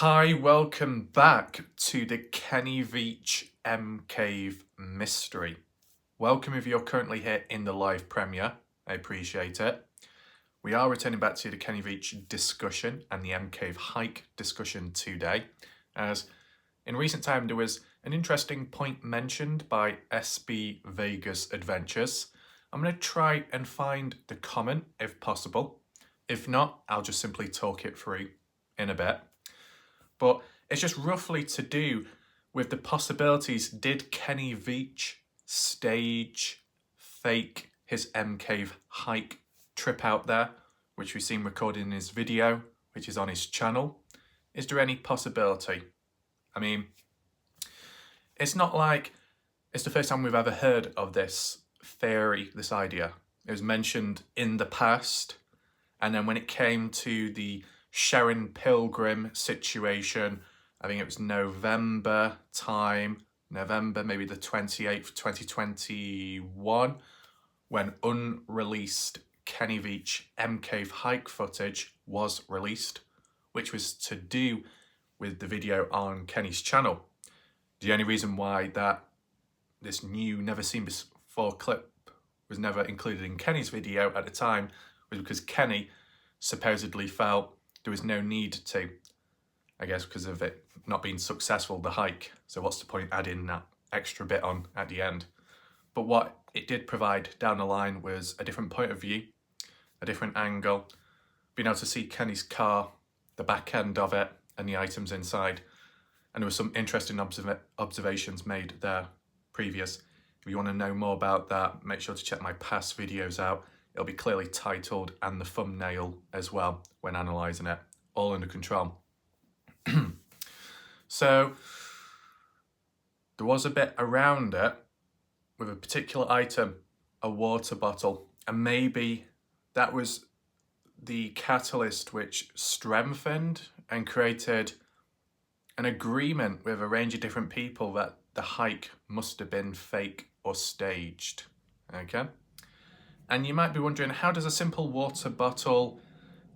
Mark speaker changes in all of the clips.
Speaker 1: Hi, welcome back to the Kenny Veach Cave mystery. Welcome if you're currently here in the live premiere. I appreciate it. We are returning back to the Kenny Veach discussion and the Cave hike discussion today, as in recent time there was an interesting point mentioned by SB Vegas Adventures. I'm going to try and find the comment if possible. If not, I'll just simply talk it through in a bit. But it's just roughly to do with the possibilities. Did Kenny Veach stage fake his Cave hike trip out there, which we've seen recorded in his video, which is on his channel? Is there any possibility? I mean, it's not like it's the first time we've ever heard of this theory, this idea. It was mentioned in the past, and then when it came to the Sharon Pilgrim situation, I think it was November time, November maybe the 28th, 2021, when unreleased Kenny Veach Cave hike footage was released, which was to do with the video on Kenny's channel. The only reason why that this new never seen before clip was never included in Kenny's video at the time was because Kenny supposedly felt there was no need to, I guess because of it not being successful, the hike. So what's the point adding that extra bit on at the end? But what it did provide down the line was a different point of view, a different angle, being able to see Kenny's car, the back end of it, and the items inside. And there were some interesting observations made there previous. If you want to know more about that, make sure to check my past videos out. It'll be clearly titled and the thumbnail as well when analysing it. All under control. So there was a bit around it with a particular item, a water bottle, and maybe that was the catalyst which strengthened and created an agreement with a range of different people that the hike must have been fake or staged. Okay? And you might be wondering, how does a simple water bottle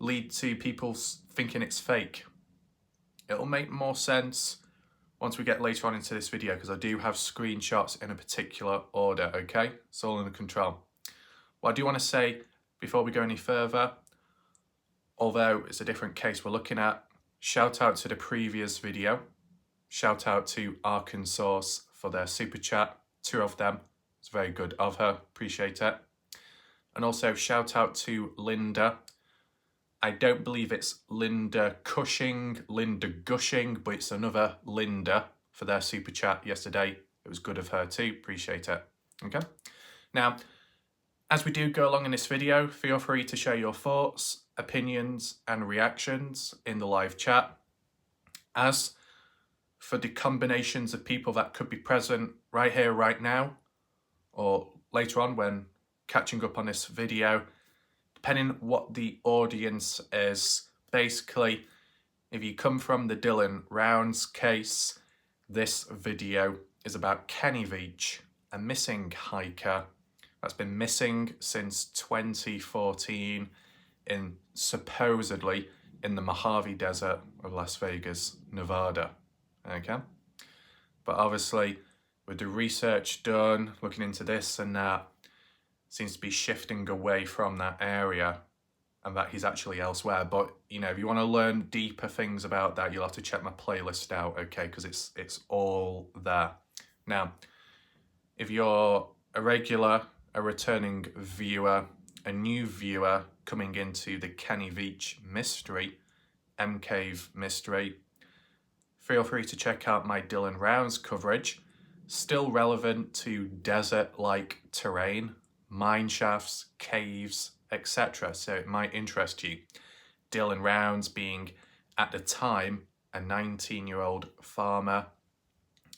Speaker 1: lead to people thinking it's fake? It'll make more sense once we get later on into this video, because I do have screenshots in a particular order, okay? It's all under control. What I do want to say before we go any further, although it's a different case we're looking at, shout out to the previous video. Shout out to Arkansas for their super chat, 2 of them. It's very good of her, appreciate it. And also shout out to Linda. I don't believe it's Linda Gushing, but it's another Linda for their super chat yesterday. It was good of her too, appreciate it. Okay. Now, as we do go along in this video, feel free to share your thoughts, opinions and reactions in the live chat. As for the combinations of people that could be present right here, right now, or later on when catching up on this video, depending what the audience is. Basically, if you come from the Dylan Rounds case, this video is about Kenny Veach, a missing hiker that's been missing since 2014 supposedly in the Mojave Desert of Las Vegas, Nevada. Okay? But obviously, with the research done, looking into this and that, seems to be shifting away from that area and that he's actually elsewhere. But, you know, if you want to learn deeper things about that, you'll have to check my playlist out, okay? Because it's all there. Now, if you're a regular, a returning viewer, a new viewer coming into the Kenny Veach mystery, Cave mystery, feel free to check out my Dylan Rounds coverage. Still relevant to desert-like terrain, mine shafts, caves, etc. So it might interest you. Dylan Rounds being, at the time, a 19-year-old farmer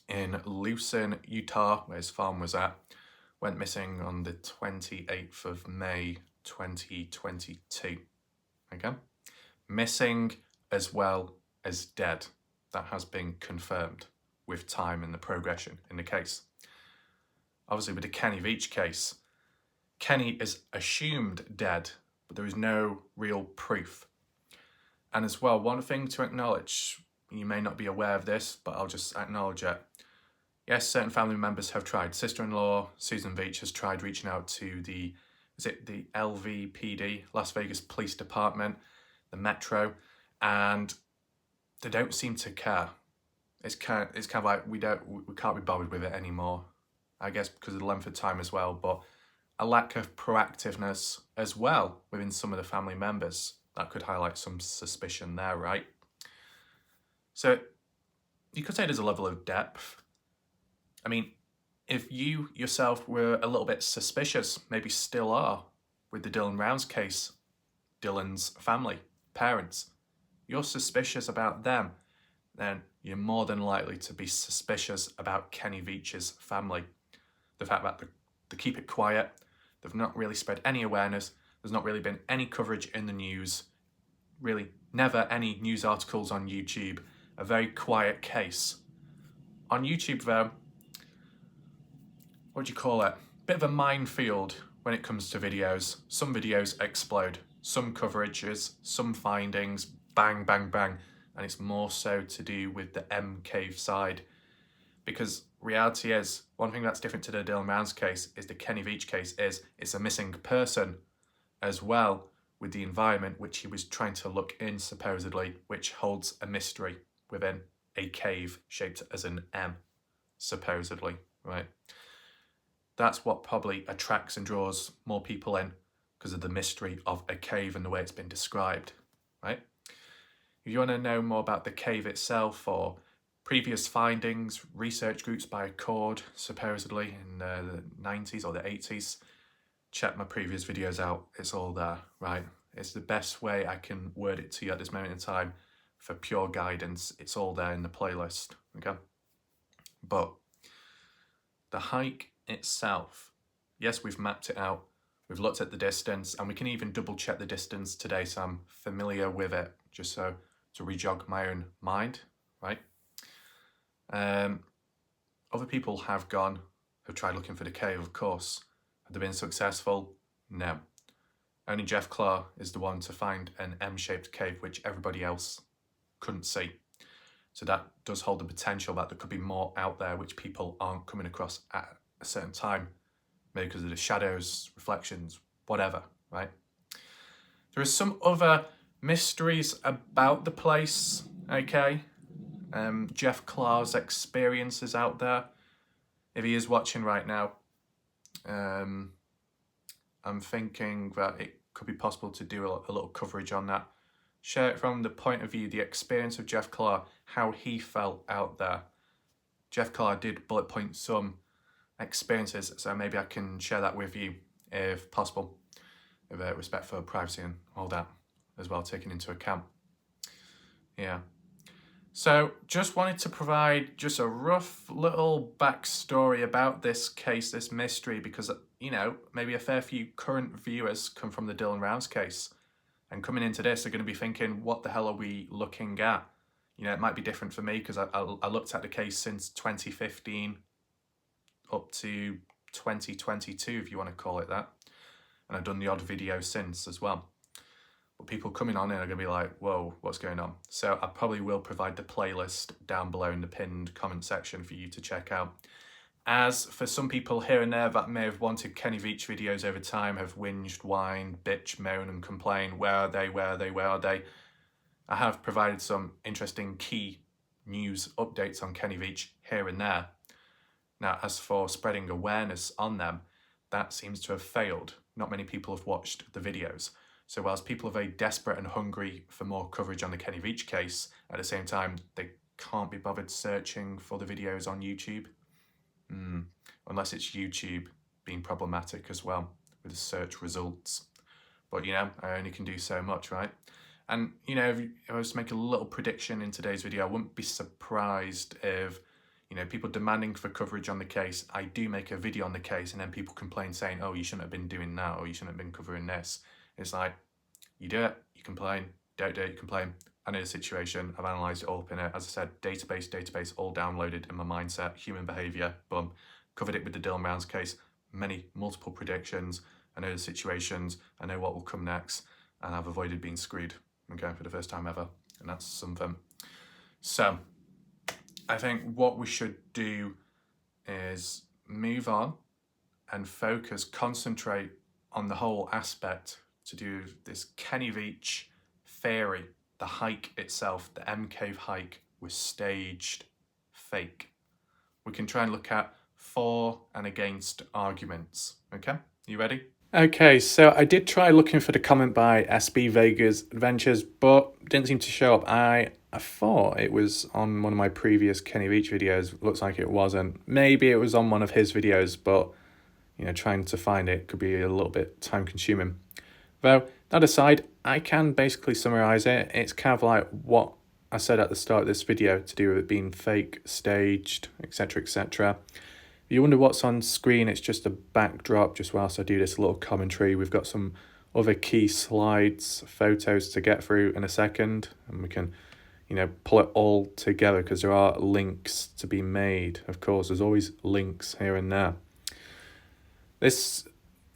Speaker 1: in Lucin, Utah, where his farm was at, went missing on the 28th of May 2022. Okay? Missing as well as dead. That has been confirmed with time and the progression in the case. Obviously with the Kenny Veach case, Kenny is assumed dead, but there is no real proof. And as well, one thing to acknowledge, you may not be aware of this, but I'll just acknowledge it. Yes, certain family members have tried. Sister-in-law Susan Veach has tried reaching out to the LVPD, Las Vegas Police Department, the Metro, and they don't seem to care. It's kind of like we can't be bothered with it anymore. I guess because of the length of time as well, but a lack of proactiveness as well within some of the family members. That could highlight some suspicion there, right? So you could say there's a level of depth. I mean, if you yourself were a little bit suspicious, maybe still are, with the Dylan Rounds case, Dylan's family, parents, you're suspicious about them, then you're more than likely to be suspicious about Kenny Veach's family. The fact that they keep it quiet, they've not really spread any awareness, there's not really been any coverage in the news, really never any news articles on YouTube, a very quiet case. On YouTube though, what do you call it? Bit of a minefield when it comes to videos. Some videos explode, some coverages, some findings, bang, bang, bang. And it's more so to do with the M-Cave side. Because reality is, one thing that's different to the Dylan Rounds case is the Kenny Veach case is it's a missing person as well with the environment which he was trying to look in supposedly, which holds a mystery within a cave shaped as an M, supposedly, right? That's what probably attracts and draws more people in because of the mystery of a cave and the way it's been described, right? If you want to know more about the cave itself or previous findings, research groups by Accord, supposedly in the 90s or the 80s, check my previous videos out. It's all there, right? It's the best way I can word it to you at this moment in time for pure guidance. It's all there in the playlist, okay? But the hike itself, yes, we've mapped it out, we've looked at the distance, and we can even double check the distance today so I'm familiar with it, just so to re-jog my own mind, right? Other people have tried looking for the cave, of course. Have they been successful? No. Only Jeff Clark is the one to find an M-shaped cave which everybody else couldn't see. So that does hold the potential that there could be more out there which people aren't coming across at a certain time, maybe because of the shadows, reflections, whatever, right? There are some other mysteries about the place, okay? Jeff Clark's experiences out there. If he is watching right now, I'm thinking that it could be possible to do a little coverage on that. Share it from the point of view, the experience of Jeff Clark, how he felt out there. Jeff Clark did bullet point some experiences, so maybe I can share that with you if possible, with respect for privacy and all that as well taken into account. Yeah. So just wanted to provide just a rough little backstory about this case, this mystery, because, you know, maybe a fair few current viewers come from the Dylan Rounds case, and coming into this are going to be thinking, what the hell are we looking at? You know, it might be different for me because I looked at the case since 2015 up to 2022, if you want to call it that. And I've done the odd video since as well. But people coming on in are going to be like, whoa, what's going on? So I probably will provide the playlist down below in the pinned comment section for you to check out. As for some people here and there that may have wanted Kenny Veach videos over time, have whinged, whined, bitch, moan and complain, where are they, where are they, where are they? I have provided some interesting key news updates on Kenny Veach here and there. Now, as for spreading awareness on them, that seems to have failed. Not many people have watched the videos. So whilst people are very desperate and hungry for more coverage on the Kenny Veach case, at the same time, they can't be bothered searching for the videos on YouTube. Unless it's YouTube being problematic as well with the search results. But, you know, I only can do so much, right? And, you know, if I was to make a little prediction in today's video, I wouldn't be surprised if, you know, people demanding for coverage on the case, I do make a video on the case and then people complain saying, oh, you shouldn't have been doing that, or you shouldn't have been covering this. It's like, you do it, you complain, don't do it, you complain. I know the situation, I've analysed it all up in it. As I said, database, all downloaded in my mindset, human behaviour, boom. Covered it with the Dylan Rounds case, multiple predictions. I know the situations, I know what will come next, and I've avoided being screwed, okay, for the first time ever. And that's something. So I think what we should do is move on and focus, concentrate on the whole aspect to do this Kenny Veach theory. The hike itself, the M Cave hike, was staged, fake. We can try and look at for and against arguments. Okay, you ready? Okay, so I did try looking for the comment by SB Vegas Adventures, but didn't seem to show up. I thought it was on one of my previous Kenny Veach videos. Looks like it wasn't. Maybe it was on one of his videos, but trying to find it could be a little bit time consuming. Though, that aside, I can basically summarize it. It's kind of like what I said at the start of this video to do with it being fake, staged, etc, etc. If you wonder what's on screen, it's just a backdrop just whilst I do this little commentary. We've got some other key slides, photos to get through in a second, and we can pull it all together because there are links to be made. Of course, there's always links here and there. This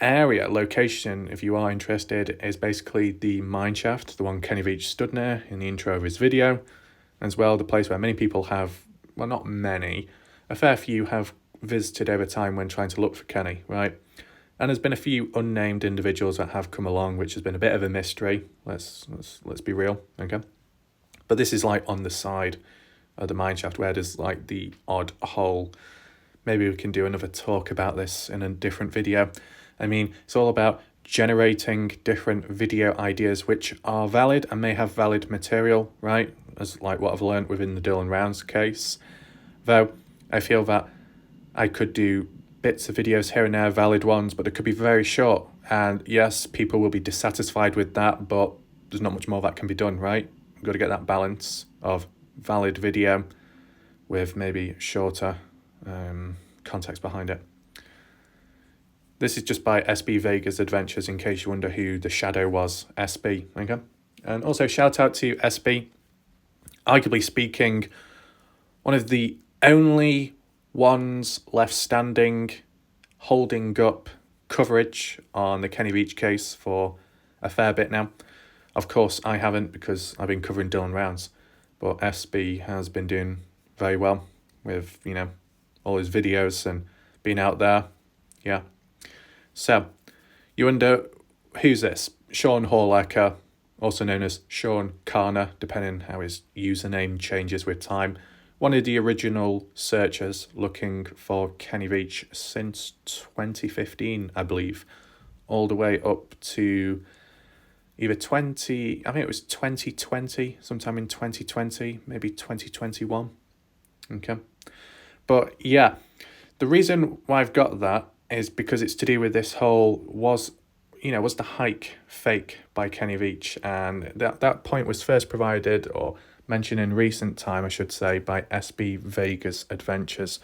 Speaker 1: area, location, if you are interested, is basically the mine shaft, the one Kenny Veach stood near in the intro of his video, as well the place where many people have, well, not many, a fair few have visited over time when trying to look for Kenny, right? And there's been a few unnamed individuals that have come along, which has been a bit of a mystery. Let's be real, okay? But this is like on the side of the mine shaft where there's like the odd hole. Maybe we can do another talk about this in a different video. I mean, it's all about generating different video ideas which are valid and may have valid material, right? As like what I've learned within the Dylan Rounds case. Though I feel that I could do bits of videos here and there, valid ones, but it could be very short. And yes, people will be dissatisfied with that, but there's not much more that can be done, right? We've got to get that balance of valid video with maybe shorter context behind it. This is just by SB Vegas Adventures, in case you wonder who the shadow was, SB, okay? And also shout out to SB, arguably speaking, one of the only ones left standing, holding up coverage on the Kenny Veach case for a fair bit now. Of course, I haven't because I've been covering Dylan Rounds, but SB has been doing very well with, all his videos and being out there. Yeah. So, you wonder, who's this? Sean Horlacher, also known as Sean Karner, depending how his username changes with time. One of the original searchers looking for Kenny Veach since 2015, I believe, all the way up to either 2020, sometime in 2020, maybe 2021. Okay. But yeah, the reason why I've got that is because it's to do with this whole, was the hike fake by Kenny Veach? And that point was first provided or mentioned in recent time, I should say, by SB Vegas Adventures.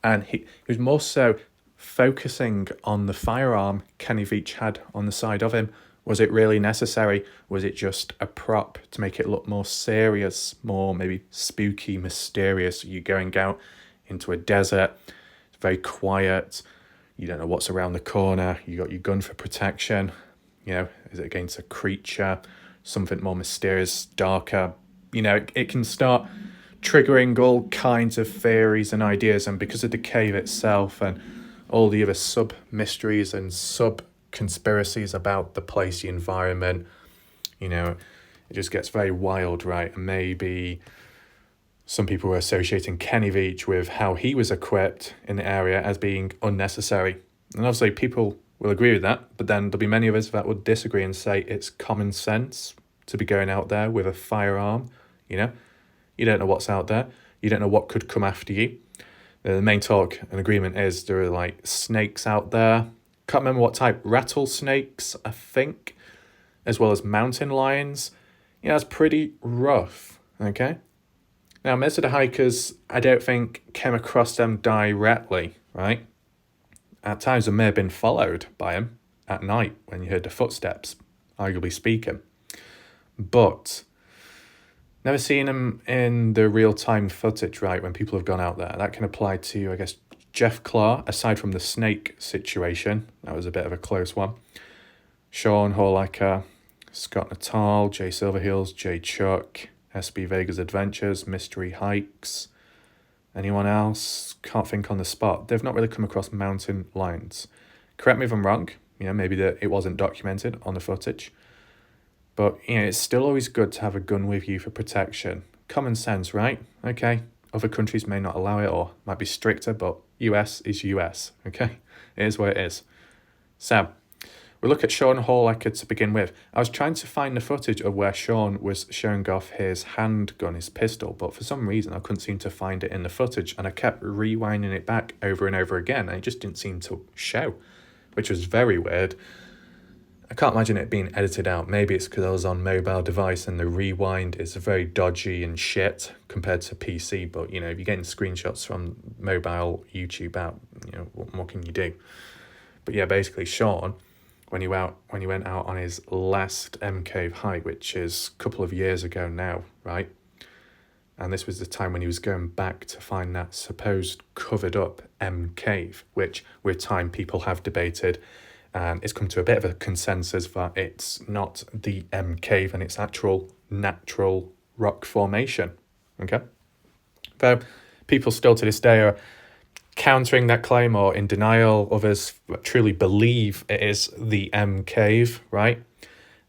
Speaker 1: And he was more so focusing on the firearm Kenny Veach had on the side of him. Was it really necessary? Was it just a prop to make it look more serious, more maybe spooky, mysterious? You're going out into a desert, it's very quiet, you don't know what's around the corner, you got your gun for protection, is it against a creature, something more mysterious, darker? It can start triggering all kinds of theories and ideas, and because of the cave itself and all the other sub-mysteries and sub-conspiracies about the place, the environment, it just gets very wild, right? And maybe some people were associating Kenny Veach with how he was equipped in the area as being unnecessary. And obviously people will agree with that, but then there'll be many of us that would disagree and say it's common sense to be going out there with a firearm. You don't know what's out there. You don't know what could come after you. The main talk and agreement is there are like snakes out there. Can't remember what type. Rattlesnakes, I think, as well as mountain lions. It's pretty rough, okay? Now, most of the hikers, I don't think, came across them directly, right? At times, they may have been followed by him at night when you heard the footsteps, arguably speaking. But never seen him in the real-time footage, right, when people have gone out there. That can apply to, I guess, Jeff Clark, aside from the snake situation. That was a bit of a close one. Sean Horlacher, Scott Natal, Jay Silverheels, Jay Chuck, SB Vega's Adventures, Mystery Hikes. Anyone else? Can't think on the spot. They've not really come across mountain lions. Correct me if I'm wrong. Maybe that it wasn't documented on the footage. But, it's still always good to have a gun with you for protection. Common sense, right? Okay. Other countries may not allow it or might be stricter, but US is US, okay? It is what it is. So, we'll look at Sean Horlacher to begin with. I was trying to find the footage of where Sean was showing off his handgun, his pistol, but for some reason I couldn't seem to find it in the footage, and I kept rewinding it back over and over again, and it just didn't seem to show, which was very weird. I can't imagine it being edited out. Maybe it's because I was on mobile device and the rewind is very dodgy and shit compared to PC. But, if you're getting screenshots from mobile YouTube out, what can you do? But yeah, basically Sean, when he went out on his last M Cave hike, which is a couple of years ago now, right? And this was the time when he was going back to find that supposed covered up M Cave, which with time people have debated. And it's come to a bit of a consensus that it's not the M Cave and it's actual natural rock formation, okay? Though people still to this day are countering that claim or in denial. Others truly believe it is the M Cave, right?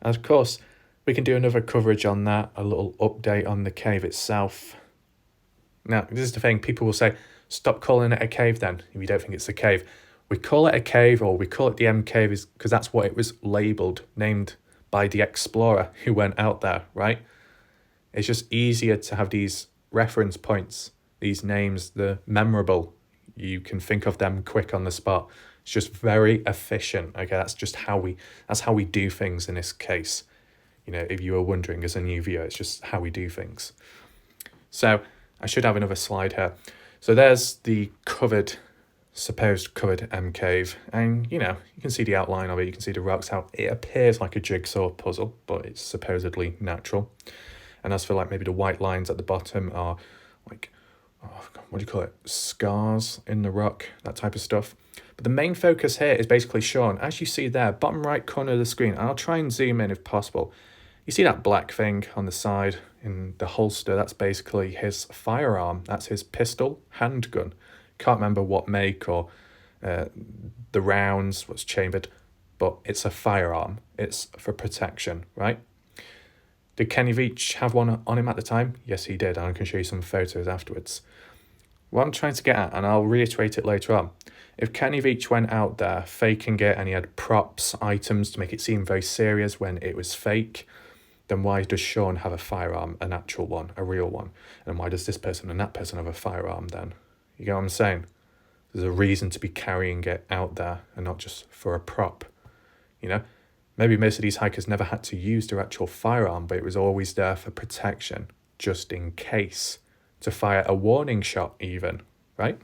Speaker 1: And of course, we can do another coverage on that, a little update on the cave itself. Now, this is the thing, people will say, stop calling it a cave then, if you don't think it's a cave. We call it a cave, or we call it the M Cave, is because that's what it was named by the explorer who went out there, right? It's just easier to have these reference points, these names, the memorable. You can think of them quick on the spot. It's just very efficient. Okay, that's how we do things in this case. If you were wondering as a new viewer, it's just how we do things. So I should have another slide here. So there's the supposed covered M Cave, and you can see the outline of it, you can see the rocks, how it appears like a jigsaw puzzle, but it's supposedly natural. And as for maybe the white lines at the bottom are what do you call it, scars in the rock, that type of stuff. But the main focus here is basically Sean, as you see there, bottom right corner of the screen, and I'll try and zoom in if possible. You see that black thing on the side in the holster? That's basically his firearm. That's his pistol, handgun. Can't remember what make or the rounds, what's chambered, but it's a firearm. It's for protection, right? Did Kenny Veach have one on him at the time? Yes, he did, and I can show you some photos afterwards. What I'm trying to get at, and I'll reiterate it later on, if Kenny Veach went out there faking it and he had props, items to make it seem very serious when it was fake, then why does Sean have a firearm, an actual one, a real one? And why does this person and that person have a firearm then? You get what I'm saying? There's a reason to be carrying it out there and not just for a prop. Maybe most of these hikers never had to use their actual firearm, but it was always there for protection, just in case, to fire a warning shot even, right?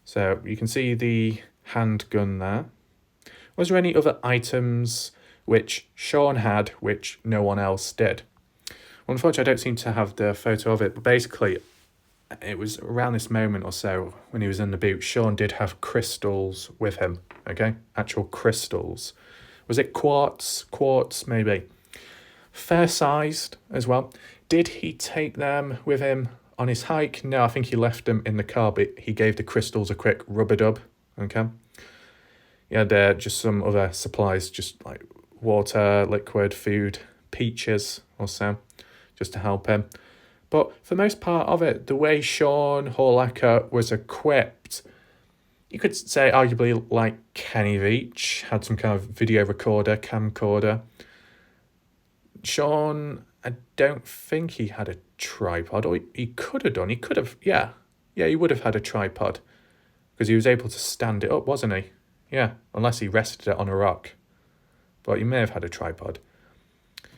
Speaker 1: So you can see the handgun there. Was there any other items which Sean had, which no one else did? Well, unfortunately, I don't seem to have the photo of it, but basically, it was around this moment or so when he was in the boot, Sean did have crystals with him, okay? Actual crystals. Was it quartz? Quartz, maybe. Fair-sized as well. Did he take them with him on his hike? No, I think he left them in the car, but he gave the crystals a quick rub-a-dub, okay? He had just some other supplies, just like water, liquid, food, peaches or so, just to help him. But for most part of it, the way Sean Horlacher was equipped, you could say arguably like Kenny Veach, had some kind of video recorder, camcorder. Sean, I don't think he had a tripod, or he could have done. He could have, yeah, he would have had a tripod because he was able to stand it up, wasn't he? Yeah, unless he rested it on a rock. But he may have had a tripod.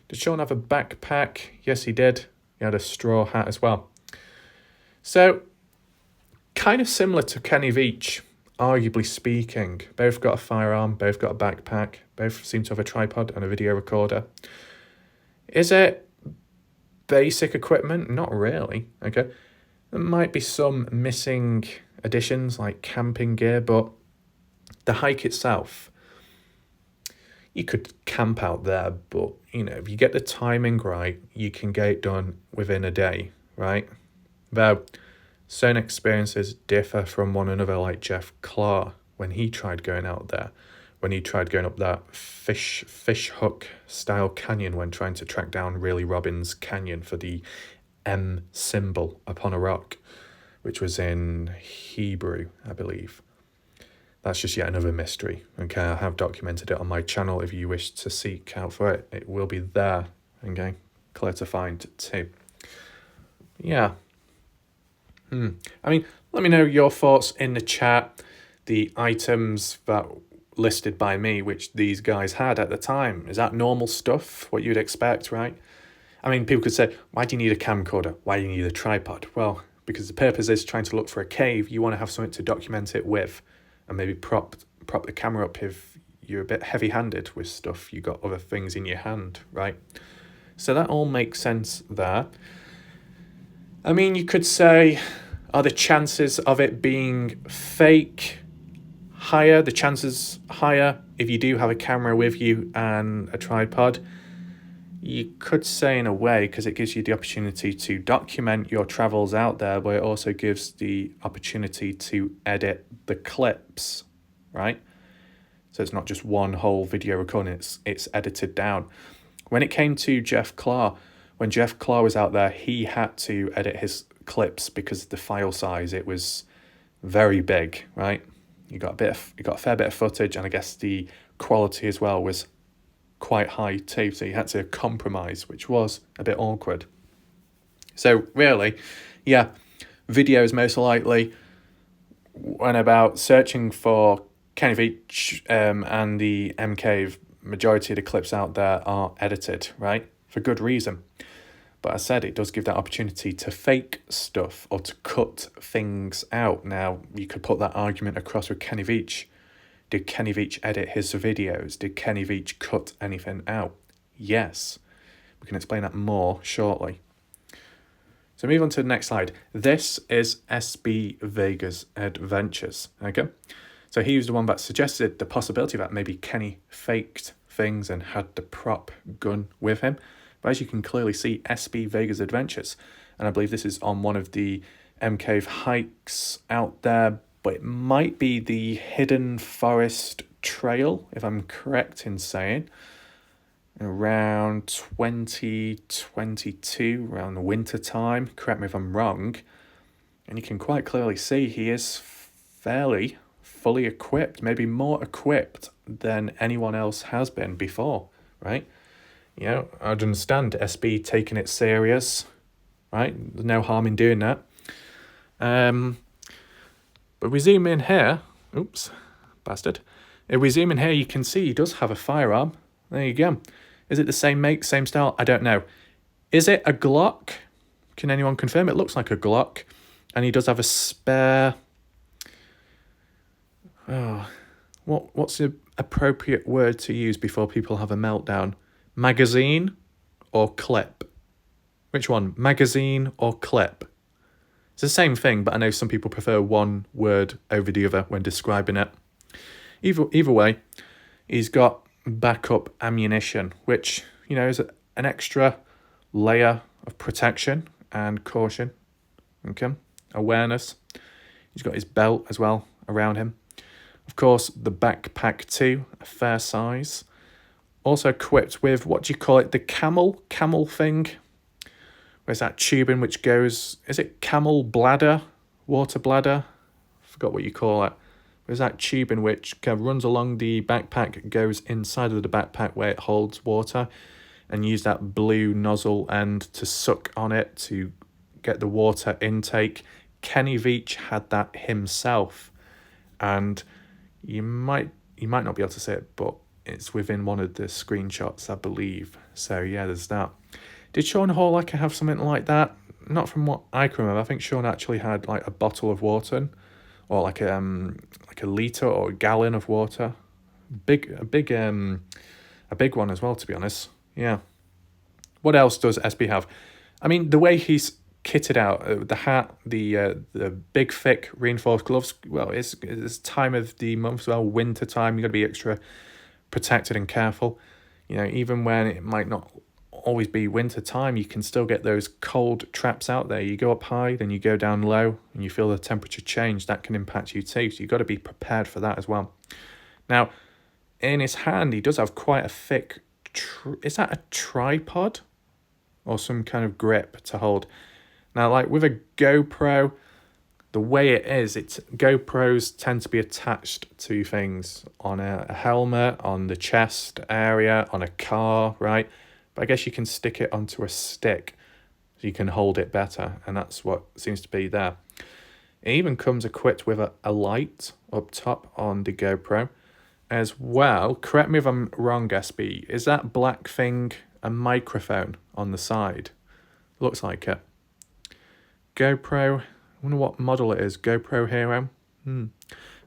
Speaker 1: Did Sean have a backpack? Yes, he did. He had a straw hat as well. So, kind of similar to Kenny Veach, arguably speaking. Both got a firearm, both got a backpack, both seem to have a tripod and a video recorder. Is it basic equipment? Not really, okay? There might be some missing additions like camping gear, but the hike itself, You could camp out there, but if you get the timing right, you can get it done within a day, right? Though certain experiences differ from one another, like Jeff Clark when he tried going out there, when he tried going up that fish hook style canyon when trying to track down Really Robbins Canyon for the M symbol upon a rock, which was in Hebrew, I believe. That's just yet another mystery. Okay, I have documented it on my channel. If you wish to seek out for it, it will be there. Okay, clear to find too. Yeah. I mean, let me know your thoughts in the chat. The items that listed by me, which these guys had at the time, is that normal stuff? What you'd expect, right? I mean, people could say, why do you need a camcorder? Why do you need a tripod? Well, because the purpose is trying to look for a cave. You want to have something to document it with, and maybe prop the camera up if you're a bit heavy-handed with stuff. You got other things in your hand, right? So that all makes sense there. I mean, you could say, are the chances of it being fake higher? The chances higher if you do have a camera with you and a tripod? You could say in a way, because it gives you the opportunity to document your travels out there, but it also gives the opportunity to edit the clips, right? So it's not just one whole video recording, it's edited down. When it came to Jeff Clark, when Jeff Clark was out there, he had to edit his clips because of the file size. It was very big, right? You got a fair bit of footage, and I guess the quality as well was quite high too, so you had to compromise, which was a bit awkward. So really, yeah, videos most likely went about searching for Kenny Veach and the M Cave. Majority of the clips out there are edited, right? For good reason. But as I said, it does give that opportunity to fake stuff or to cut things out. Now, you could put that argument across with Kenny Veach. Did Kenny Veach edit his videos? Did Kenny Veach cut anything out? Yes. We can explain that more shortly. So move on to the next slide. This is SB Vega's Adventures. Okay. So he was the one that suggested the possibility that maybe Kenny faked things and had the prop gun with him. But as you can clearly see, SB Vega's Adventures. And I believe this is on one of the M Cave hikes out there, but it might be the Hidden Forest Trail, if I'm correct in saying. Around 2022, around the winter time. Correct me if I'm wrong. And you can quite clearly see he is fairly fully equipped, maybe more equipped than anyone else has been before, right? I'd understand SB taking it serious, right? There's no harm in doing that. But we zoom in here, oops, bastard. If we zoom in here, you can see he does have a firearm. There you go. Is it the same make, same style? I don't know. Is it a Glock? Can anyone confirm? It looks like a Glock. And he does have a spare... what's the appropriate word to use before people have a meltdown? Magazine or clip? Which one? Magazine or clip? It's the same thing, but I know some people prefer one word over the other when describing it. Either way, he's got backup ammunition, which, is an extra layer of protection and caution. Okay, awareness. He's got his belt as well around him. Of course, the backpack too, a fair size. Also equipped with, what do you call it, the camel thing? Where's that tubing which goes, is it camel bladder, water bladder? I forgot what you call it. There's that tubing which kind of runs along the backpack, goes inside of the backpack where it holds water, and use that blue nozzle end to suck on it to get the water intake. Kenny Veach had that himself, and you might not be able to see it, but it's within one of the screenshots, I believe. So yeah, there's that. Did Sean Horlacher have something like that? Not from what I can remember. I think Sean actually had like a bottle of water, or like a litre or a gallon of water. A big one as well, to be honest. Yeah. What else does SB have? I mean, the way he's kitted out, the hat, the big thick reinforced gloves. Well, it's time of the month as well, winter time. You got to be extra protected and careful. You know, even when it might not always be winter time, you can still get those cold traps out there. You go up high, then you go down low, and you feel the temperature change. That can impact you too, so you've got to be prepared for that as well. Now, in his hand, he does have quite a thick, is that a tripod? Or some kind of grip to hold. Now, like with a GoPro, the way it is, GoPros tend to be attached to things on a helmet, on the chest area, on a car, right? But I guess you can stick it onto a stick so you can hold it better, and that's what seems to be there. It even comes equipped with a light up top on the GoPro as well. Correct me if I'm wrong, SB. Is that black thing a microphone on the side? Looks like it. GoPro, I wonder what model it is. GoPro Hero. And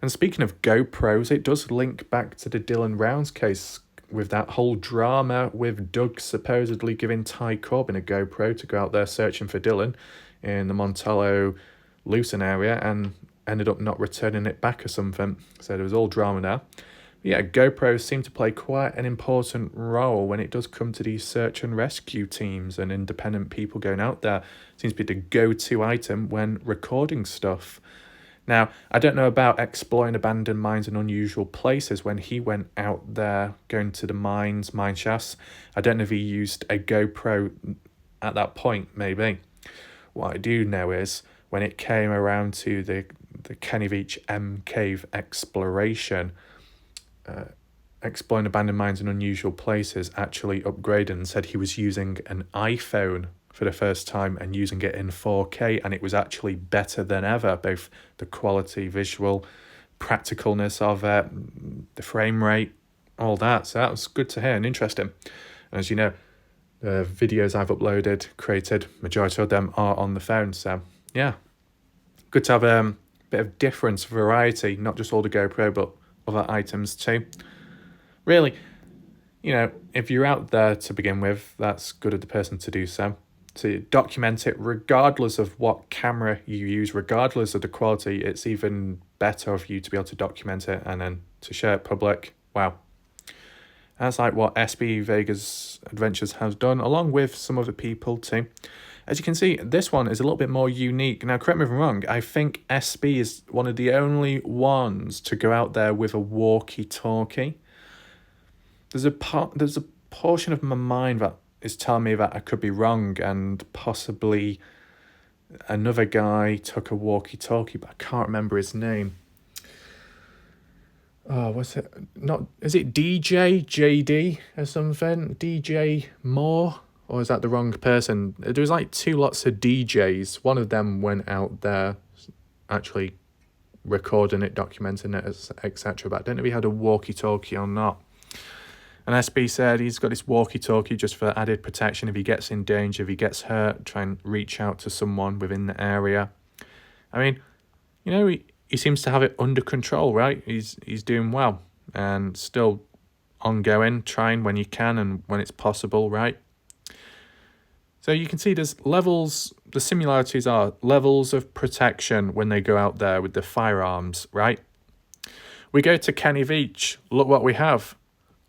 Speaker 1: speaking of GoPros, it does link back to the Dylan Rounds case with that whole drama with Doug supposedly giving Ty Corbin a GoPro to go out there searching for Dylan in the Montello Lucen area and ended up not returning it back or something. So there was all drama there. Yeah, GoPros seem to play quite an important role when it does come to these search and rescue teams and independent people going out there. Seems to be the go-to item when recording stuff. Now, I don't know about exploring abandoned mines and unusual places when he went out there going to the mine shafts. I don't know if he used a GoPro at that point, maybe. What I do know is when it came around to the Kenny Veach cave exploration, exploring abandoned mines and unusual places, actually upgraded and said he was using an iPhone for the first time and using it in 4K, and it was actually better than ever, both the quality, visual, practicalness of it, the frame rate, all that. So that was good to hear and interesting. And as you know, the videos I've uploaded, created, majority of them are on the phone. So yeah, good to have a bit of difference, variety, not just all the GoPro, but other items too. Really, you know, if you're out there to begin with, that's good of the person to do so. To document it regardless of what camera you use, regardless of the quality, it's even better of you to be able to document it and then to share it public. Wow. That's like what SB Vegas Adventures has done, along with some other people too. As you can see, this one is a little bit more unique. Now, correct me if I'm wrong, I think SB is one of the only ones to go out there with a walkie-talkie. There's a portion of my mind that is telling me that I could be wrong, and possibly another guy took a walkie-talkie, but I can't remember his name. Oh, what's it? Is it DJ JD or something? DJ Moore? Or is that the wrong person? There was like two lots of DJs. One of them went out there actually recording it, documenting it, etc. But I don't know if he had a walkie-talkie or not. And SB said he's got this walkie-talkie just for added protection. If he gets in danger, if he gets hurt, try and reach out to someone within the area. I mean, you know, he seems to have it under control, right? He's doing well and still ongoing, trying when you can and when it's possible, right? So you can see there's levels, the similarities are levels of protection when they go out there with the firearms, right? We go to Kenny Veach, look what we have.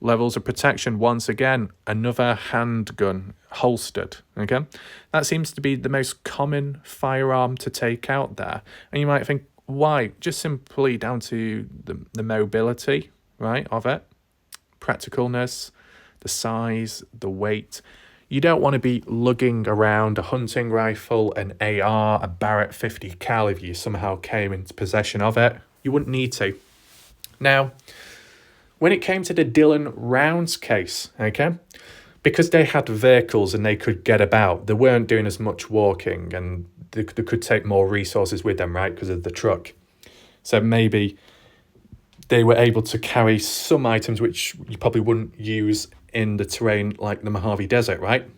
Speaker 1: Levels of protection, once again, another handgun holstered, okay? That seems to be the most common firearm to take out there. And you might think, why? Just simply down to the mobility, right, of it, practicalness, the size, the weight. You don't want to be lugging around a hunting rifle, an AR, a Barrett 50 cal if you somehow came into possession of it. You wouldn't need to. Now, when it came to the Dylan Rounds case, okay, because they had vehicles and they could get about, they weren't doing as much walking and they could take more resources with them, right, because of the truck. So maybe they were able to carry some items which you probably wouldn't use in the terrain like the Mojave Desert, right?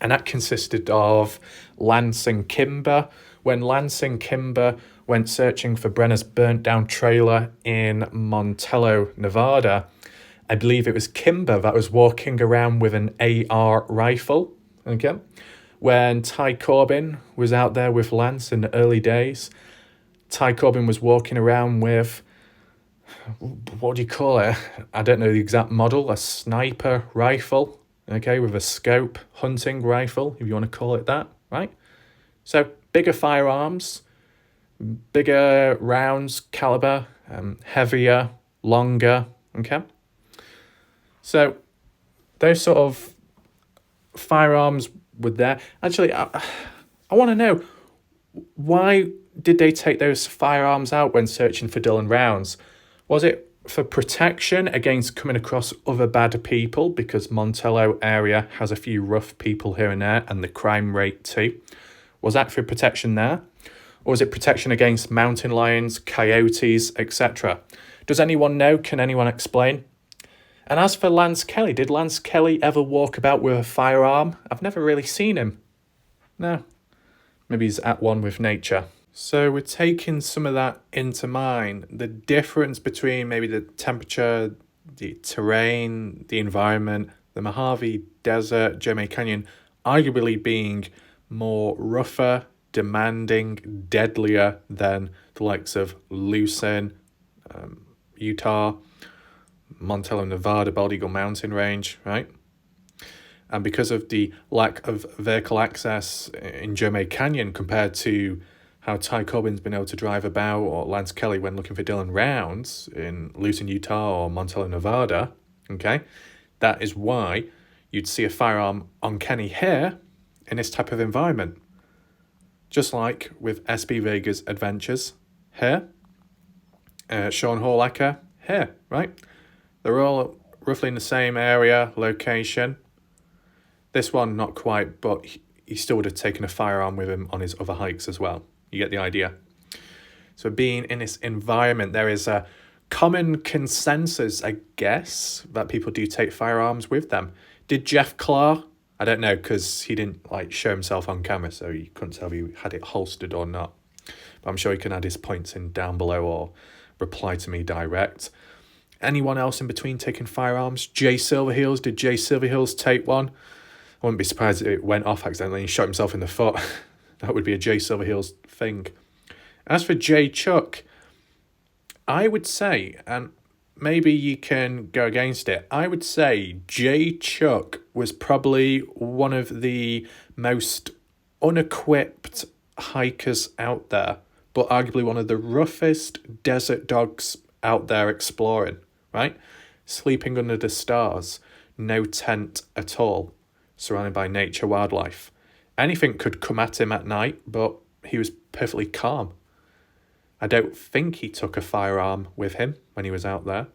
Speaker 1: And that consisted of Lance and Kimber. When Lance and Kimber went searching for Brenner's burnt down trailer in Montello, Nevada, I believe it was Kimber that was walking around with an AR rifle, okay? When Ty Corbin was out there with Lance in the early days, Ty Corbin was walking around with what do you call it? I don't know the exact model, a sniper rifle, okay, with a scope, hunting rifle, if you want to call it that, right? So bigger firearms, bigger rounds, caliber, heavier, longer, okay? So those sort of firearms were there. Actually, I want to know, why did they take those firearms out when searching for Dylan rounds? Was it for protection against coming across other bad people, because Montello area has a few rough people here and there, and the crime rate too? Was that for protection there? Or was it protection against mountain lions, coyotes, etc.? Does anyone know? Can anyone explain? And as for Lance Kelly, did Lance Kelly ever walk about with a firearm? I've never really seen him. No. Maybe he's at one with nature. So we're taking some of that into mind. The difference between maybe the temperature, the terrain, the environment, the Mojave Desert, Jeremy Canyon, arguably being more rougher, demanding, deadlier than the likes of Lucin, Utah, Montello, Nevada, Bald Eagle Mountain Range, right? And because of the lack of vehicle access in Jeremy Canyon compared to how Ty Cobbin's been able to drive about, or Lance Kelly when looking for Dylan rounds in Lucin, Utah or Montello, Nevada, okay? That is why you'd see a firearm on Kenny here in this type of environment. Just like with SB Vega's adventures here, Sean Horlacker here, right? They're all roughly in the same area, location. This one, not quite, but he still would have taken a firearm with him on his other hikes as well. You get the idea. So being in this environment, there is a common consensus, I guess, that people do take firearms with them. Did Jeff Clark? I don't know, because he didn't show himself on camera, so you couldn't tell if he had it holstered or not. But I'm sure he can add his points in down below or reply to me direct. Anyone else in between taking firearms? Jay Silverheels, did Jay Silverheels take one? I wouldn't be surprised if it went off accidentally and shot himself in the foot. That would be a Jay Silverheels thing. As for Jay Chuck, I would say, and maybe you can go against it, I would say Jay Chuck was probably one of the most unequipped hikers out there, but arguably one of the roughest desert dogs out there exploring, right? Sleeping under the stars, no tent at all, surrounded by nature, wildlife. Anything could come at him at night, but he was perfectly calm. I don't think he took a firearm with him when he was out there.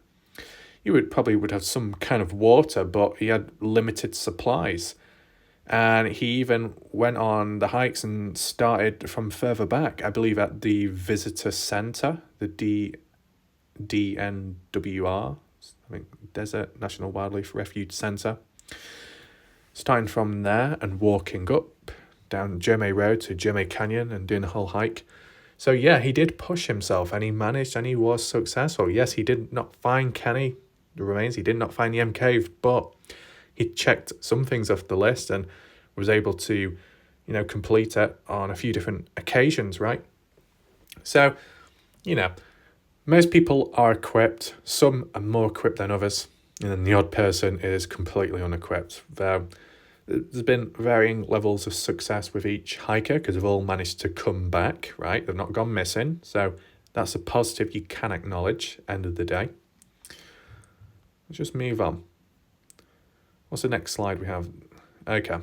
Speaker 1: He would have some kind of water, but he had limited supplies. And he even went on the hikes and started from further back, I believe at the visitor center, the DNWR, I think Desert National Wildlife Refuge Center. Starting from there and walking up down Jeremy Road to Jeremy Canyon and doing the whole hike. So yeah, he did push himself and he managed and he was successful. Yes, he did not find Kenny, the remains, he did not find the M Cave, but he checked some things off the list and was able to, complete it on a few different occasions, right? So, most people are equipped. Some are more equipped than others. And then the odd person is completely unequipped. There's been varying levels of success with each hiker because they've all managed to come back, right? They've not gone missing. So that's a positive you can acknowledge, end of the day. Let's just move on. What's the next slide we have? Okay.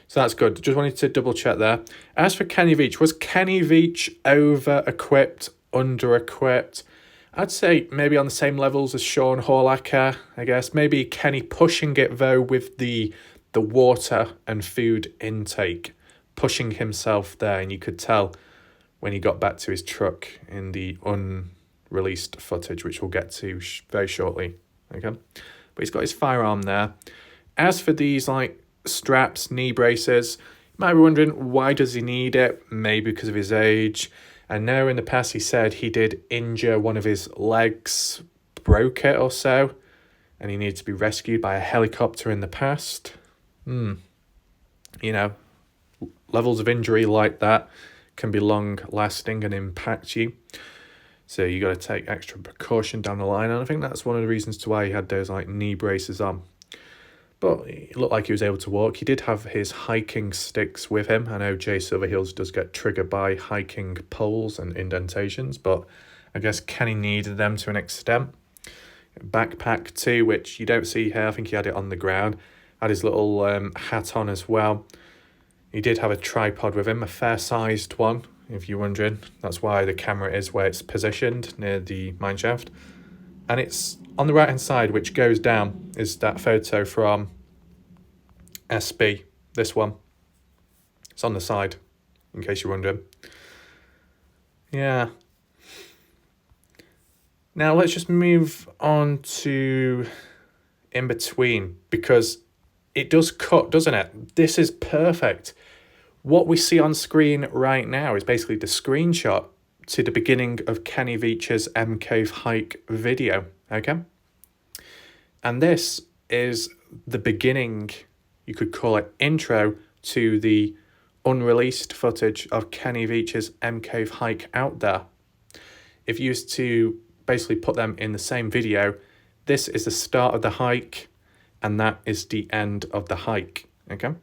Speaker 1: So that's good. Just wanted to double check there. As for Kenny Veach, was Kenny Veach over-equipped, under-equipped? I'd say maybe on the same levels as Sean Horlacker, I guess. Maybe Kenny pushing it, though, with the water and food intake, pushing himself there. And you could tell when he got back to his truck in the unreleased footage, which we'll get to very shortly. Okay, but he's got his firearm there. As for these, straps, knee braces, you might be wondering, why does he need it? Maybe because of his age. And now in the past he said he did injure one of his legs, broke it or so, and he needed to be rescued by a helicopter in the past. Levels of injury like that can be long lasting and impact you. So you got to take extra precaution down the line, and I think that's one of the reasons to why he had those like knee braces on. But it looked like he was able to walk. He did have his hiking sticks with him. I know Jay Silverheels does get triggered by hiking poles and indentations, but I guess Kenny needed them to an extent. Backpack too, which you don't see here. I think he had it on the ground. Had his little hat on as well. He did have a tripod with him, a fair-sized one, if you're wondering. That's why the camera is where it's positioned, near the mineshaft. And it's on the right-hand side, which goes down, is that photo from SB, this one. It's on the side, in case you're wondering. Yeah. Now let's just move on to in between, because it does cut, doesn't it? This is perfect. What we see on screen right now is basically the screenshot to the beginning of Kenny Veach's M Cave hike video, okay? And this is the beginning, you could call it intro, to the unreleased footage of Kenny Veach's M Cave hike out there. If you used to basically put them in the same video, this is the start of the hike and that is the end of the hike, okay?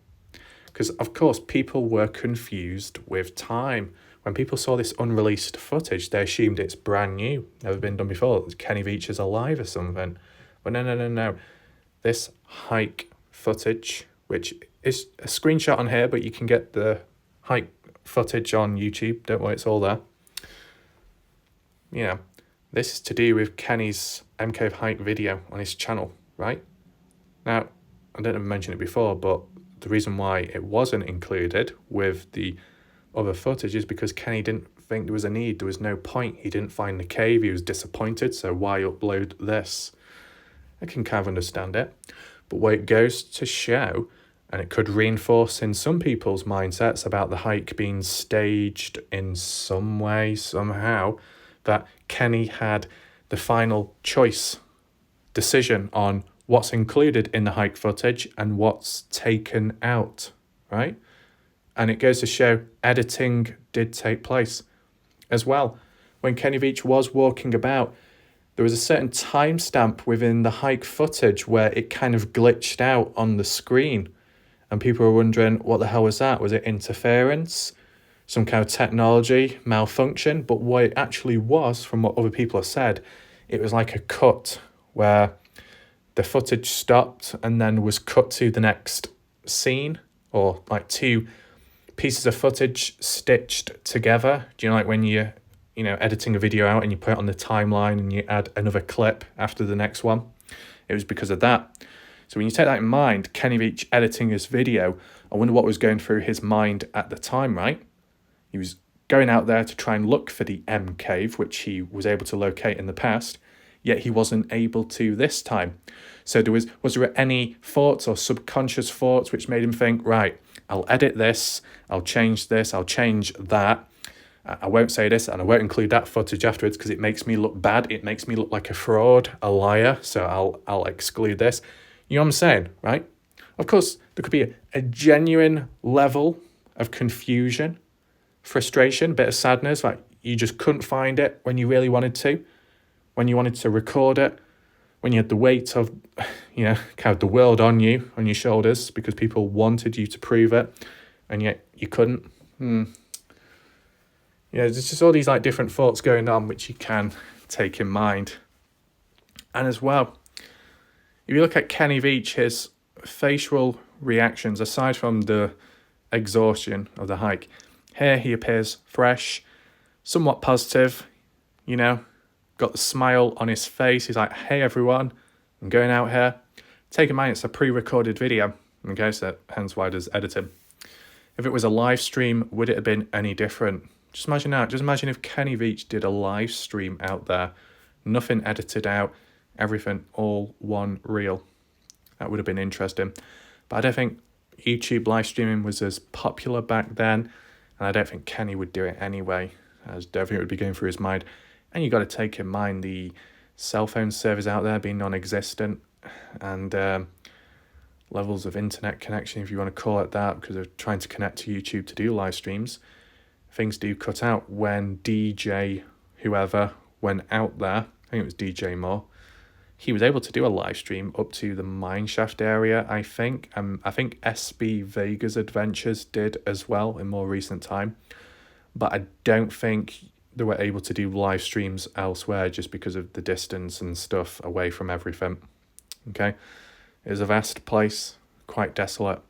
Speaker 1: Because of course people were confused with time. When people saw this unreleased footage, they assumed it's brand new, never been done before. Kenny Veach is alive or something. But no. This hike footage, which is a screenshot on here, but you can get the hike footage on YouTube. Don't worry, it's all there. You know, this is to do with Kenny's M Cave hike video on his channel, right? Now, I don't have mentioned it before, but the reason why it wasn't included with the other footage is because Kenny didn't think there was a need. There was no point. He didn't find the cave. He was disappointed. So why upload this? I can kind of understand it. But what it goes to show, and it could reinforce in some people's mindsets about the hike being staged in some way, somehow, that Kenny had the final choice, decision on what's included in the hike footage and what's taken out, right? And it goes to show editing did take place as well. When Kenny Veach was walking about, there was a certain timestamp within the hike footage where it kind of glitched out on the screen. And people were wondering, what the hell was that? Was it interference? Some kind of technology malfunction? But what it actually was, from what other people have said, it was like a cut where the footage stopped and then was cut to the next scene, or like two pieces of footage stitched together. Do you know, like when you're, editing a video out and you put it on the timeline and you add another clip after the next one? It was because of that. So when you take that in mind, Kenny Veach editing his video, I wonder what was going through his mind at the time, right? He was going out there to try and look for the M Cave, which he was able to locate in the past, yet he wasn't able to this time. So was there any thoughts or subconscious thoughts which made him think, right, I'll edit this, I'll change this, I'll change that, I won't say this and I won't include that footage afterwards because it makes me look bad, it makes me look like a fraud, a liar, so I'll exclude this. You know what I'm saying, right? Of course, there could be a genuine level of confusion, frustration, a bit of sadness, like you just couldn't find it when you really wanted to, when you wanted to record it, when you had the weight of, kind of the world on you, on your shoulders, because people wanted you to prove it, and yet you couldn't. There's just all these like different thoughts going on, which you can take in mind. And as well, if you look at Kenny Veach, his facial reactions, aside from the exhaustion of the hike, here he appears fresh, somewhat positive, got the smile on his face. He's like, hey everyone, I'm going out here. Take in mind it's a pre-recorded video, okay, so hence why there's editing. If it was a live stream, would it have been any different? Just imagine that. Just imagine if Kenny Veach did a live stream out there, nothing edited out, everything all one reel. That would have been interesting. But I don't think YouTube live streaming was as popular back then, and I don't think Kenny would do it anyway. I don't think it would be going through his mind. And you got to take in mind the cell phone servers out there being non-existent, and levels of internet connection, if you want to call it that, because they're trying to connect to YouTube to do live streams. Things do cut out when DJ whoever went out there, I think it was DJ Moore, he was able to do a live stream up to the mineshaft area, I think. I think SB Vegas Adventures did as well in more recent time. But I don't think they were able to do live streams elsewhere just because of the distance and stuff away from everything. Okay? It was a vast place, quite desolate,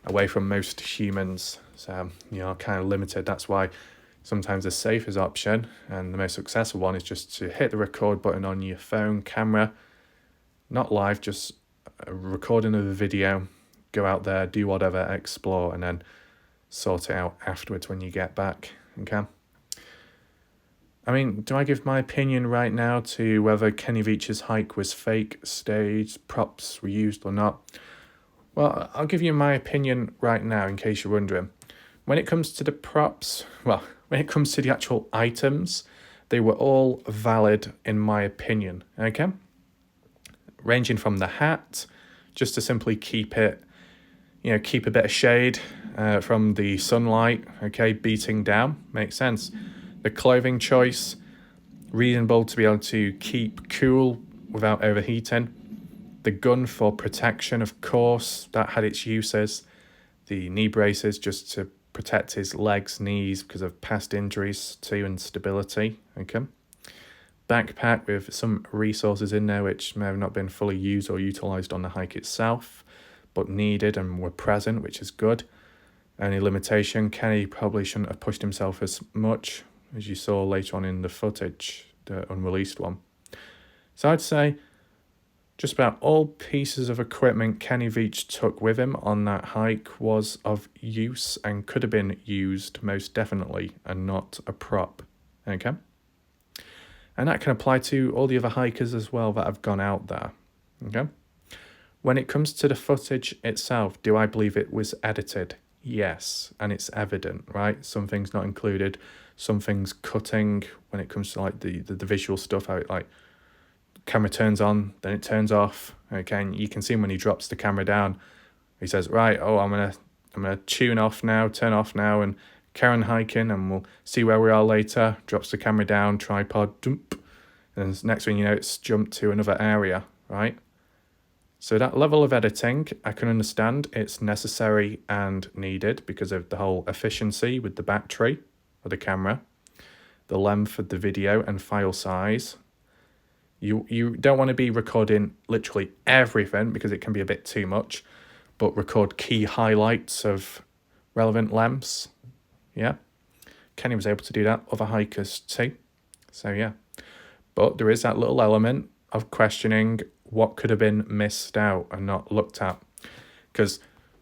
Speaker 1: away from most humans. So, kind of limited. That's why sometimes the safest option and the most successful one is just to hit the record button on your phone camera, not live, just a recording of the video, go out there, do whatever, explore, and then sort it out afterwards when you get back. Okay? I mean, do I give my opinion right now to whether Kenny Veach's hike was fake, staged, props were used or not? Well, I'll give you my opinion right now in case you're wondering. When it comes to the props, when it comes to the actual items, they were all valid in my opinion, okay? Ranging from the hat, just to simply keep it, keep a bit of shade from the sunlight, okay, beating down, makes sense. The clothing choice, reasonable to be able to keep cool without overheating. The gun for protection, of course, that had its uses. The knee braces just to protect his legs, knees because of past injuries too and stability, okay. Backpack with some resources in there which may have not been fully used or utilised on the hike itself, but needed and were present, which is good. Only limitation, Kenny probably shouldn't have pushed himself as much, as you saw later on in the footage, the unreleased one. So I'd say just about all pieces of equipment Kenny Veach took with him on that hike was of use and could have been used most definitely and not a prop, okay? And that can apply to all the other hikers as well that have gone out there, okay? When it comes to the footage itself, do I believe it was edited? Yes, and it's evident, right? Some things not included, some things cutting when it comes to like the visual stuff, how it like camera turns on, then it turns off, okay? And you can see him when he drops the camera down, he says, right, I'm gonna tune off now, turn off now, and carry on hiking, and we'll see where we are later. Drops the camera down, tripod, dump, and next thing you know, it's jumped to another area, right? So that level of editing, I can understand it's necessary and needed because of the whole efficiency with the battery of the camera, the length of the video and file size. You don't want to be recording literally everything because it can be a bit too much, but record key highlights of relevant lengths. Yeah, Kenny was able to do that, other hikers too. So yeah, but there is that little element of questioning what could have been missed out and not looked at. Because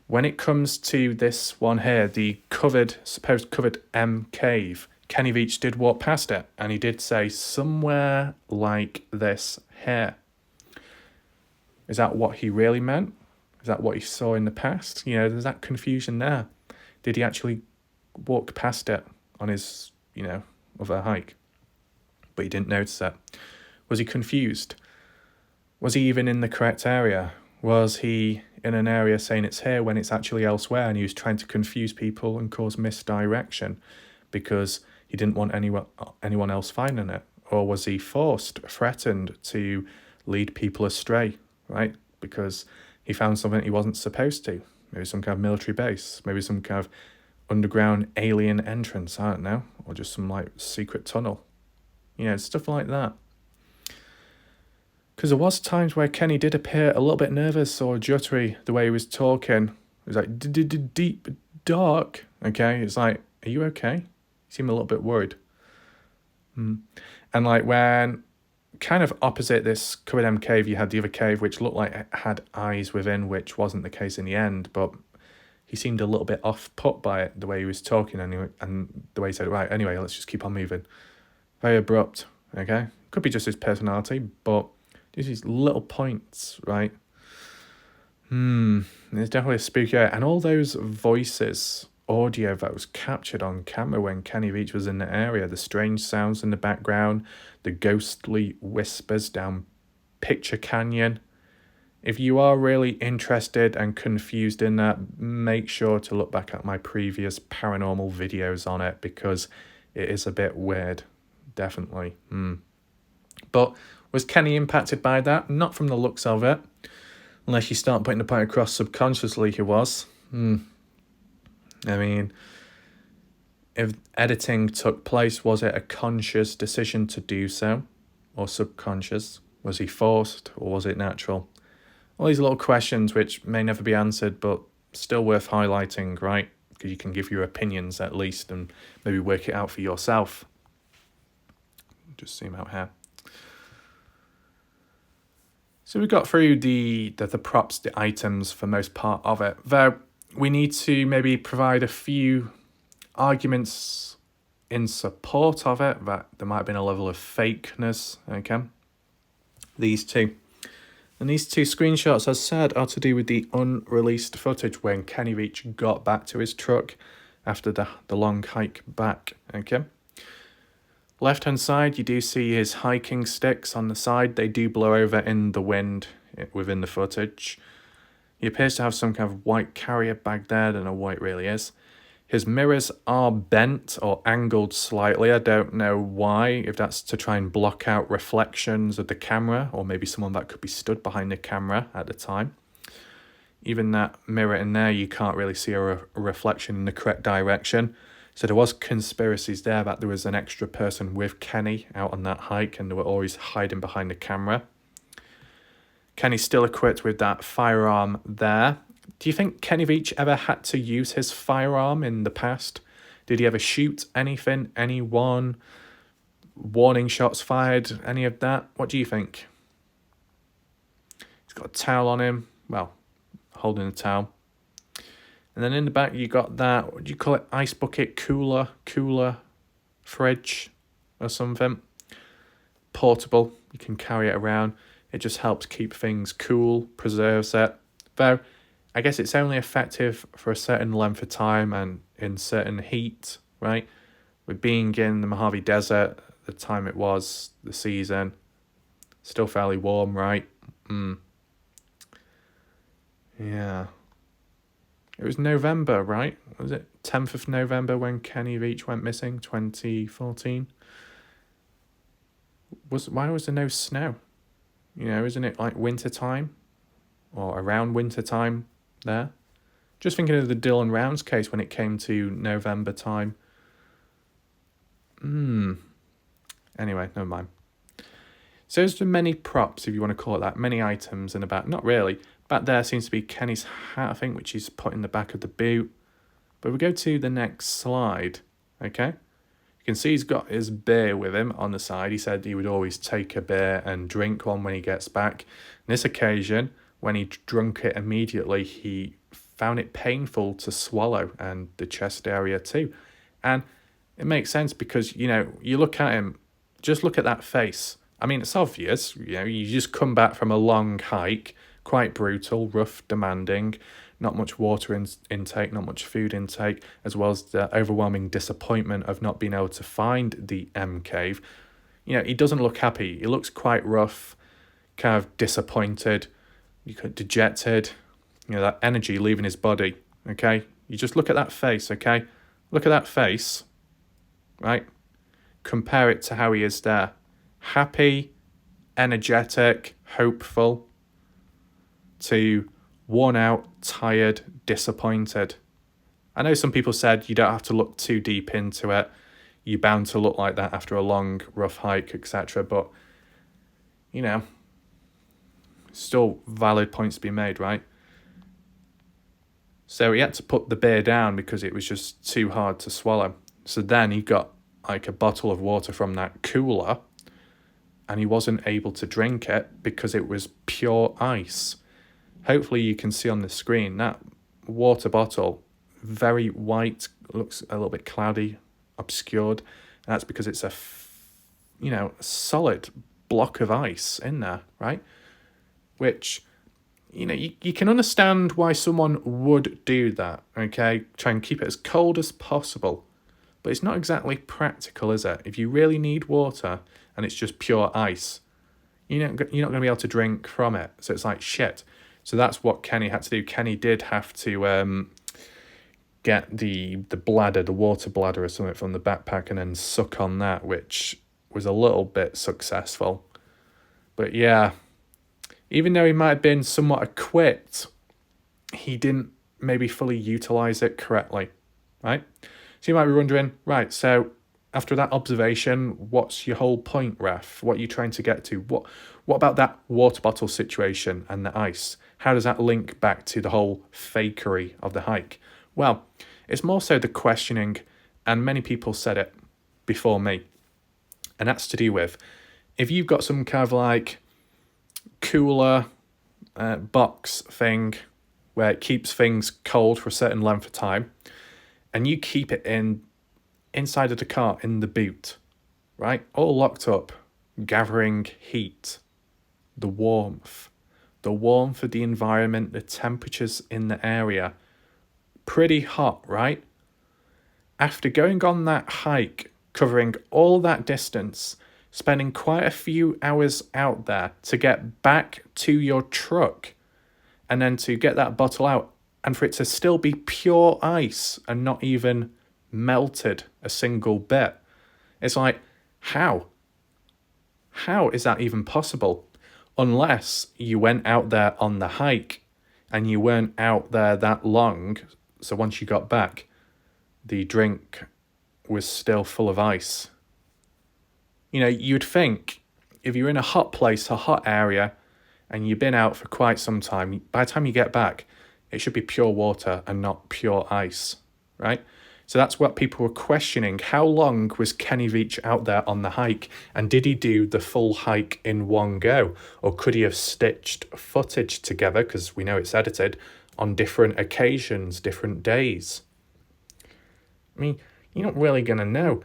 Speaker 1: when it comes to this one here, the supposed covered M cave, Kenny Veach did walk past it and he did say somewhere like this here. Is that what he really meant? Is that what he saw in the past? There's that confusion there. Did he actually walk past it on his, other hike? But he didn't notice it. Was he confused? Was he even in the correct area? Was he in an area saying it's here when it's actually elsewhere, and he was trying to confuse people and cause misdirection because he didn't want anyone else finding it? Or was he threatened to lead people astray, right? Because he found something he wasn't supposed to. Maybe some kind of military base, maybe some kind of underground alien entrance, I don't know, or just some like secret tunnel. Stuff like that. Because there was times where Kenny did appear a little bit nervous or jittery the way he was talking. It was like deep, dark. Okay, it's like, are you okay? You seem a little bit worried. And like when kind of opposite this covered M cave, you had the other cave which looked like it had eyes within, which wasn't the case in the end. But he seemed a little bit off put by it, the way he was talking anyway, and the way he said, right, anyway, let's just keep on moving. Very abrupt. Okay, could be just his personality, but just these little points, right? It's definitely a spooky area. And all those voices, audio that was captured on camera when Kenny Veach was in the area, the strange sounds in the background, the ghostly whispers down Picture Canyon. If you are really interested and confused in that, make sure to look back at my previous paranormal videos on it because it is a bit weird, definitely. But was Kenny impacted by that? Not from the looks of it. Unless you start putting the point across subconsciously he was. I mean, if editing took place, was it a conscious decision to do so? Or subconscious? Was he forced or was it natural? All these little questions which may never be answered, but still worth highlighting, right? Because you can give your opinions at least and maybe work it out for yourself. Just zoom out here. So we got through the props, the items for most part of it. Though we need to maybe provide a few arguments in support of it, that there might have been a level of fakeness, okay? These two. And these two screenshots, as said, are to do with the unreleased footage when Kenny Veach got back to his truck after the long hike back, okay? Left-hand side, you do see his hiking sticks on the side. They do blow over in the wind within the footage. He appears to have some kind of white carrier bag there. I don't know what it really is. His mirrors are bent or angled slightly. I don't know why, if that's to try and block out reflections of the camera, or maybe someone that could be stood behind the camera at the time. Even that mirror in there, you can't really see a reflection in the correct direction. So there was conspiracies there that there was an extra person with Kenny out on that hike and they were always hiding behind the camera. Kenny's still equipped with that firearm there. Do you think Kenny Veach ever had to use his firearm in the past? Did he ever shoot anything, anyone? Warning shots fired, any of that? What do you think? He's got a towel on him. Well, holding a towel. And then in the back, you got that, what do you call it? Ice bucket, cooler, fridge or something. Portable, you can carry it around. It just helps keep things cool, preserves it. Though, I guess it's only effective for a certain length of time and in certain heat, right? With being in the Mojave Desert, the time it was, the season, still fairly warm, right? Yeah. It was November, right? Was it 10th of November when Kenny Veach went missing, 2014? Why was there no snow? You know, isn't it like winter time? Or around winter time there? Just thinking of the Dylan Rounds case when it came to November time. Anyway, never mind. So there's been many props, if you want to call it that, many items in the back. Not really. Back there seems to be Kenny's hat, I think, which he's put in the back of the boot. But we go to the next slide, okay? You can see he's got his beer with him on the side. He said he would always take a beer and drink one when he gets back. On this occasion, when he drunk it immediately, he found it painful to swallow, and the chest area too. And it makes sense because, you know, you look at him, just look at that face. I mean, it's obvious, you know, you just come back from a long hike, quite brutal, rough, demanding, not much water intake, not much food intake, as well as the overwhelming disappointment of not being able to find the M cave. You know, he doesn't look happy. He looks quite rough, kind of disappointed, dejected, you know, that energy leaving his body, okay? You just look at that face, okay? Look at that face, right? Compare it to how he is there. Happy, energetic, hopeful, to worn out, tired, disappointed. I know some people said you don't have to look too deep into it. You're bound to look like that after a long, rough hike, etc. But, you know, still valid points to be made, right? So he had to put the beer down because it was just too hard to swallow. So then he got like a bottle of water from that cooler and he wasn't able to drink it because it was pure ice. Hopefully you can see on the screen that water bottle, very white, looks a little bit cloudy, obscured. And that's because it's a solid block of ice in there, right? Which, you know, you can understand why someone would do that, okay? Try and keep it as cold as possible. But it's not exactly practical, is it? If you really need water and it's just pure ice, you're not going to be able to drink from it. So it's like shit. So that's what Kenny had to do. Kenny did have to get the bladder, the water bladder or something from the backpack and then suck on that, which was a little bit successful. But yeah, even though he might have been somewhat equipped, he didn't maybe fully utilize it correctly, right? So you might be wondering, right, so after that observation, what's your whole point, ref? What are you trying to get to? What about that water bottle situation and the ice? How does that link back to the whole fakery of the hike? Well, it's more so the questioning, and many people said it before me, and that's to do with if you've got some kind of like cooler box thing where it keeps things cold for a certain length of time, and you keep it inside of the car in the boot, right? All locked up, gathering heat, the warmth of the environment, the temperatures in the area. Pretty hot, right? After going on that hike, covering all that distance, spending quite a few hours out there to get back to your truck, and then to get that bottle out and for it to still be pure ice and not even melted a single bit. It's like, how? How is that even possible? Unless you went out there on the hike and you weren't out there that long, so once you got back, the drink was still full of ice. You know, you'd think if you're in a hot place, a hot area, and you've been out for quite some time, by the time you get back, it should be pure water and not pure ice, right? So that's what people were questioning. How long was Kenny Veach out there on the hike? And did he do the full hike in one go? Or could he have stitched footage together, because we know it's edited, on different occasions, different days? I mean, you're not really going to know.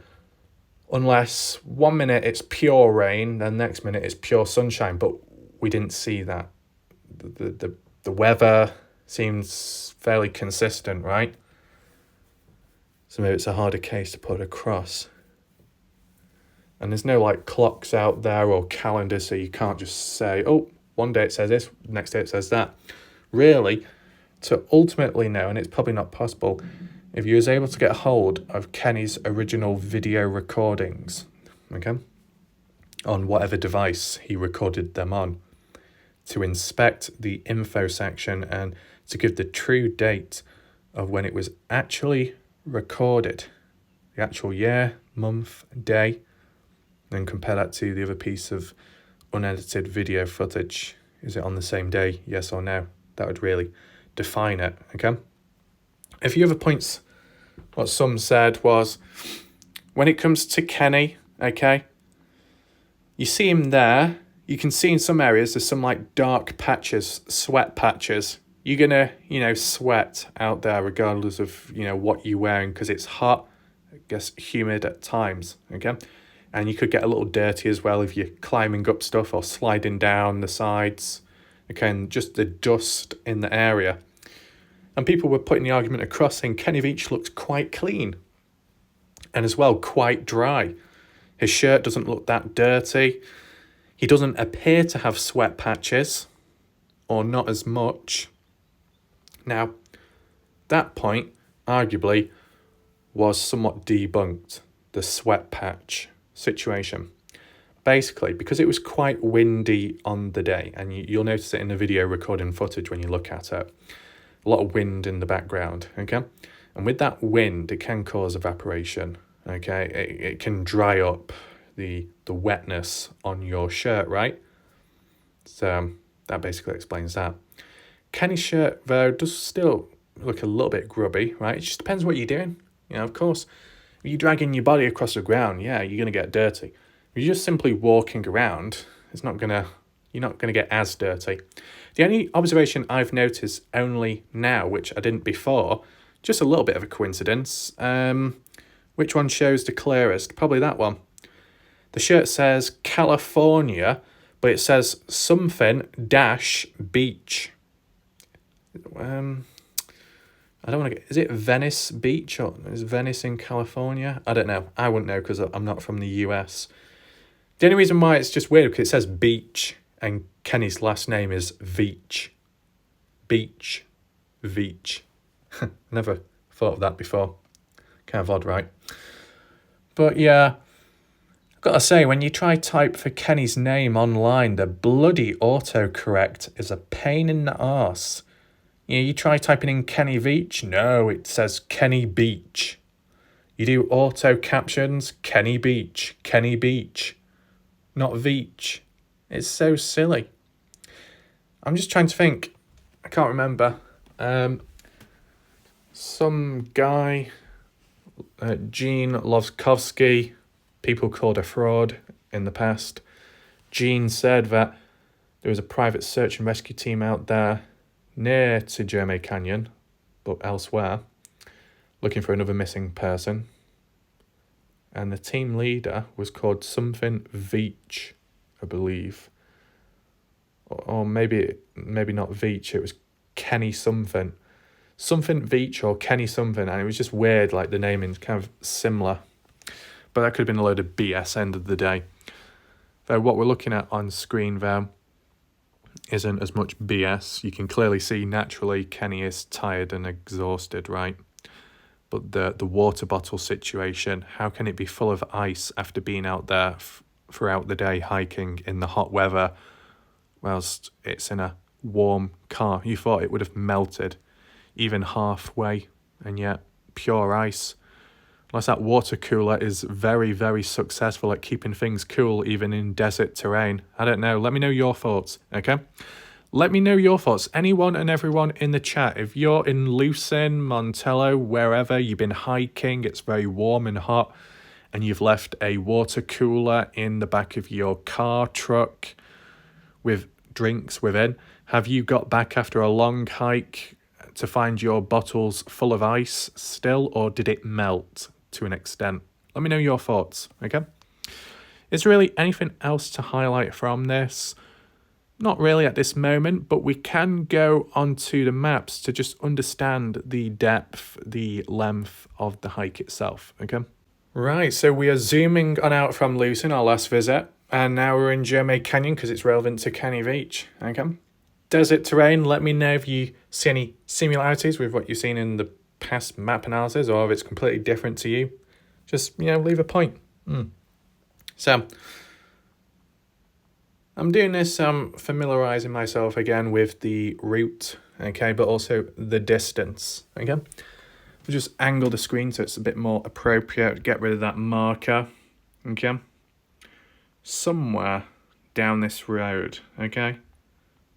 Speaker 1: Unless 1 minute it's pure rain, then next minute it's pure sunshine. But we didn't see that. The weather seems fairly consistent, right? So maybe it's a harder case to put across. And there's no like clocks out there or calendars, so you can't just say, oh, one day it says this, next day it says that. Really, to ultimately know, and it's probably not possible, if you was able to get hold of Kenny's original video recordings, okay, on whatever device he recorded them on, to inspect the info section and to give the true date of when it was actually recorded, the actual year, month, day, and compare that to the other piece of unedited video footage. Is it on the same day, yes or no? That would really define it, okay? A few other points, what some said was, when it comes to Kenny, okay, you see him there, you can see in some areas there's some like dark patches, sweat patches. You're gonna, sweat out there regardless of, what you're wearing, because it's hot, I guess humid at times, okay? And you could get a little dirty as well if you're climbing up stuff or sliding down the sides, okay, and just the dust in the area. And people were putting the argument across saying Kenny Veach looks quite clean and as well quite dry. His shirt doesn't look that dirty. He doesn't appear to have sweat patches, or not as much. Now, that point, arguably, was somewhat debunked, the sweat patch situation. Basically, because it was quite windy on the day, and you'll notice it in the video recording footage when you look at it, a lot of wind in the background, okay? And with that wind, it can cause evaporation, okay? It can dry up the wetness on your shirt, right? So that basically explains that. Kenny's shirt, though, does still look a little bit grubby, right? It just depends what you're doing. Of course, if you're dragging your body across the ground, yeah, you're going to get dirty. If you're just simply walking around, you're not going to get as dirty. The only observation I've noticed only now, which I didn't before, just a little bit of a coincidence, which one shows the clearest? Probably that one. The shirt says California, but it says something beach. I don't want to get... Is it Venice Beach, or is Venice in California? I don't know. I wouldn't know because I'm not from the US. The only reason why it's just weird because it says beach and Kenny's last name is Veach. Beach. Veach. Never thought of that before. Kind of odd, right? But yeah, Gotta say, when you try type for Kenny's name online, the bloody autocorrect is a pain in the arse. You try typing in Kenny Veach, no, it says Kenny Beach. You do auto captions, Kenny Beach, not Veach. It's so silly. I'm just trying to think. I can't remember. Some guy, Gene Lovskovsky, people called a fraud in the past. Gene said that there was a private search and rescue team out there near to Jeremy Canyon, but elsewhere, looking for another missing person. And the team leader was called something Veach, I believe. Or maybe not Veach, it was Kenny something. Something Veach or Kenny something, and it was just weird, like the naming's kind of similar. But that could have been a load of BS end of the day. Though what we're looking at on screen there isn't as much BS. You can clearly see naturally Kenny is tired and exhausted, right? But the water bottle situation, how can it be full of ice after being out there throughout the day hiking in the hot weather whilst it's in a warm car? You thought it would have melted even halfway, and yet pure ice. Unless that water cooler is very, very successful at keeping things cool even in desert terrain. I don't know. Let me know your thoughts, okay? Let me know your thoughts. Anyone and everyone in the chat. If you're in Lucin, Montello, wherever, you've been hiking, it's very warm and hot, and you've left a water cooler in the back of your car, truck, with drinks within. Have you got back after a long hike to find your bottles full of ice still, or did it melt to an extent? Let me know your thoughts, okay? Is there really anything else to highlight from this? Not really at this moment, but we can go onto the maps to just understand the depth, the length of the hike itself, okay? Right, so we are zooming on out from Lucin, our last visit, and now we're in Jeremy Canyon because it's relevant to Kenny Veach, okay? Desert terrain, let me know if you see any similarities with what you've seen in the past map analysis, or if it's completely different to you. Just, leave a point. So, I'm doing this, familiarising myself again with the route, okay, but also the distance, okay? We'll just angle the screen so it's a bit more appropriate, get rid of that marker, okay? Somewhere down this road, okay?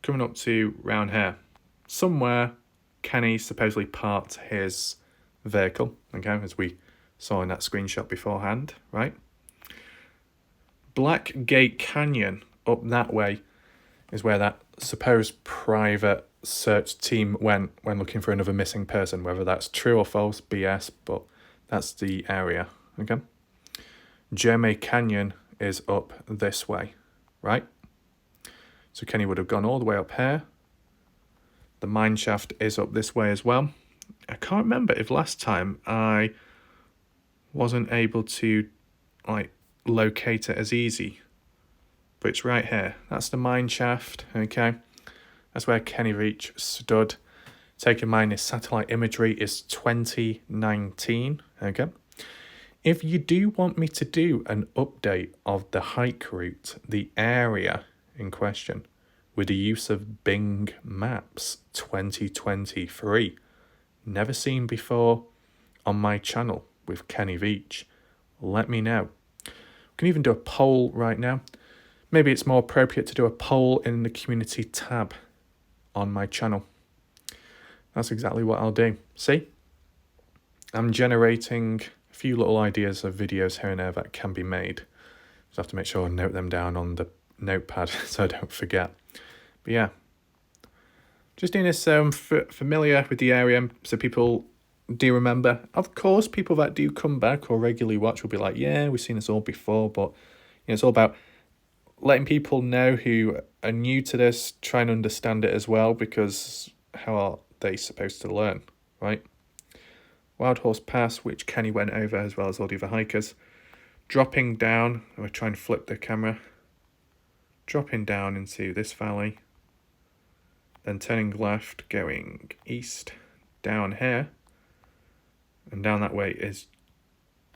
Speaker 1: Coming up to round here. Somewhere Kenny supposedly parked his vehicle, okay, as we saw in that screenshot beforehand, right? Black Gate Canyon up that way is where that supposed private search team went when looking for another missing person, whether that's true or false, BS, but that's the area, okay? Jeremy Canyon is up this way, right? So Kenny would have gone all the way up here. The mine shaft is up this way as well. I can't remember if last time I wasn't able to locate it as easy. But it's right here. That's the mine shaft, okay? That's where Kenny Veach stood. Taking mine, his satellite imagery is 2019, okay? If you do want me to do an update of the hike route, the area in question, with the use of Bing Maps 2023, never seen before on my channel with Kenny Veach, let me know. We can even do a poll right now. Maybe it's more appropriate to do a poll in the community tab on my channel. That's exactly what I'll do. See? I'm generating a few little ideas of videos here and there that can be made. Just have to make sure I note them down on the notepad so I don't forget. But yeah, just doing this familiar with the area so people do remember. Of course, people that do come back or regularly watch will be like, yeah, we've seen this all before, but it's all about letting people know who are new to this, try and understand it as well, because how are they supposed to learn, right? Wild Horse Pass, which Kenny went over as well as all the other hikers. Dropping down, I'm going to try and flip the camera. Dropping down into this valley. Then turning left, going east, down here. And down that way is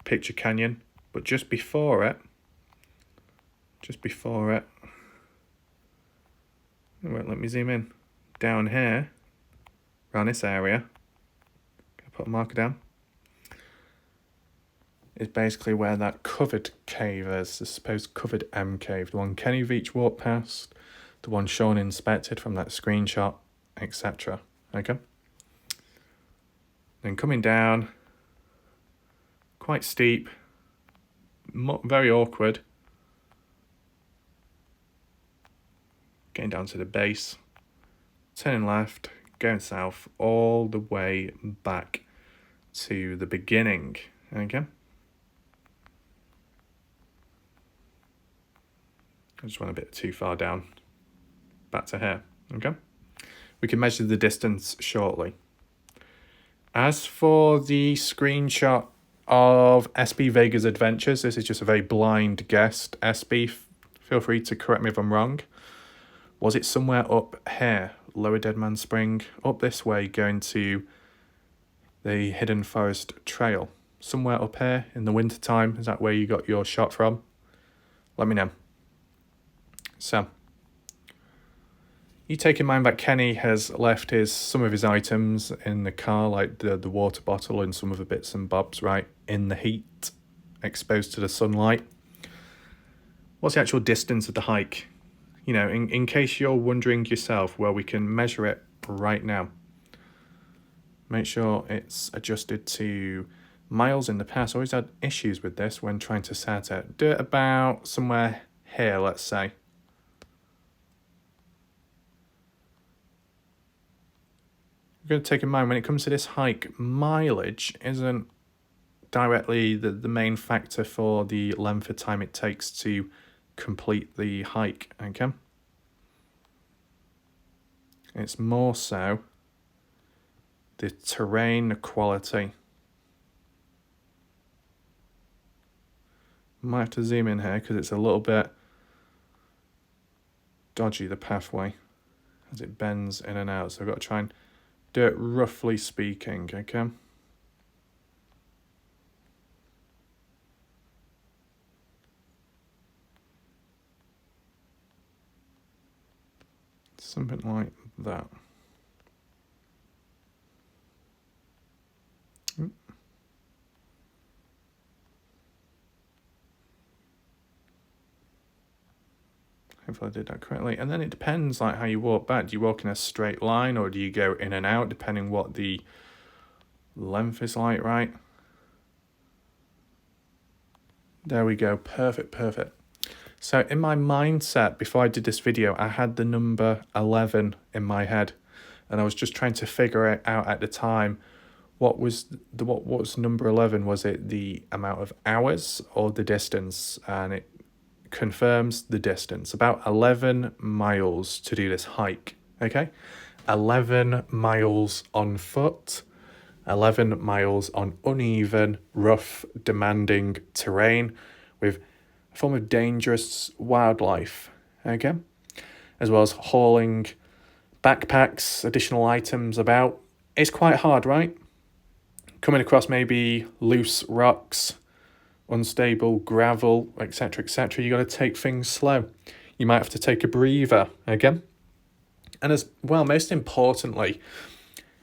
Speaker 1: Picture Canyon. But just before it, just before it. It won't let me zoom in. Down here, around this area, gonna put a marker down, is basically where that covered cave is, the supposed covered M cave, the one Kenny Veach walked past, the one Sean inspected from that screenshot, etc. Okay. Then coming down, quite steep, very awkward. Getting down to the base, turning left, going south, all the way back to the beginning. Okay. I just went a bit too far down. Back to here. Okay. We can measure the distance shortly. As for the screenshot of SB Vega's adventures, this is just a very blind guess. SB, feel free to correct me if I'm wrong. Was it somewhere up here, Lower Deadman Spring, up this way, going to the Hidden Forest Trail? Somewhere up here in the winter time, is that where you got your shot from? Let me know. So, you take in mind that Kenny has left some of his items in the car, like the water bottle and some of the bits and bobs, right, in the heat, exposed to the sunlight. What's the actual distance of the hike? You know, in case you're wondering yourself, well, we can measure it right now. Make sure it's adjusted to miles in the past. I always had issues with this when trying to set it. Do it about somewhere here, let's say. You've got to take in mind, when it comes to this hike, mileage isn't directly the main factor for the length of time it takes to complete the hike, okay? It's more so the terrain, the quality. Might have to zoom in here because it's a little bit dodgy, the pathway, as it bends in and out. So I've got to try and do it roughly speaking, okay? Something like that. Hopefully I did that correctly. And then it depends like how you walk back. Do you walk in a straight line or do you go in and out, depending what the length is like, right? There we go. Perfect. So in my mindset, before I did this video, I had the number 11 in my head. And I was just trying to figure it out at the time. What was number 11? Was it the amount of hours or the distance? And it confirms the distance. About 11 miles to do this hike, okay? 11 miles on foot. 11 miles on uneven, rough, demanding terrain with a form of dangerous wildlife, okay? As well as hauling backpacks, additional items about. It's quite hard, right? Coming across maybe loose rocks, unstable gravel, etc., etc. You got to take things slow. You might have to take a breather, okay? And as well, most importantly,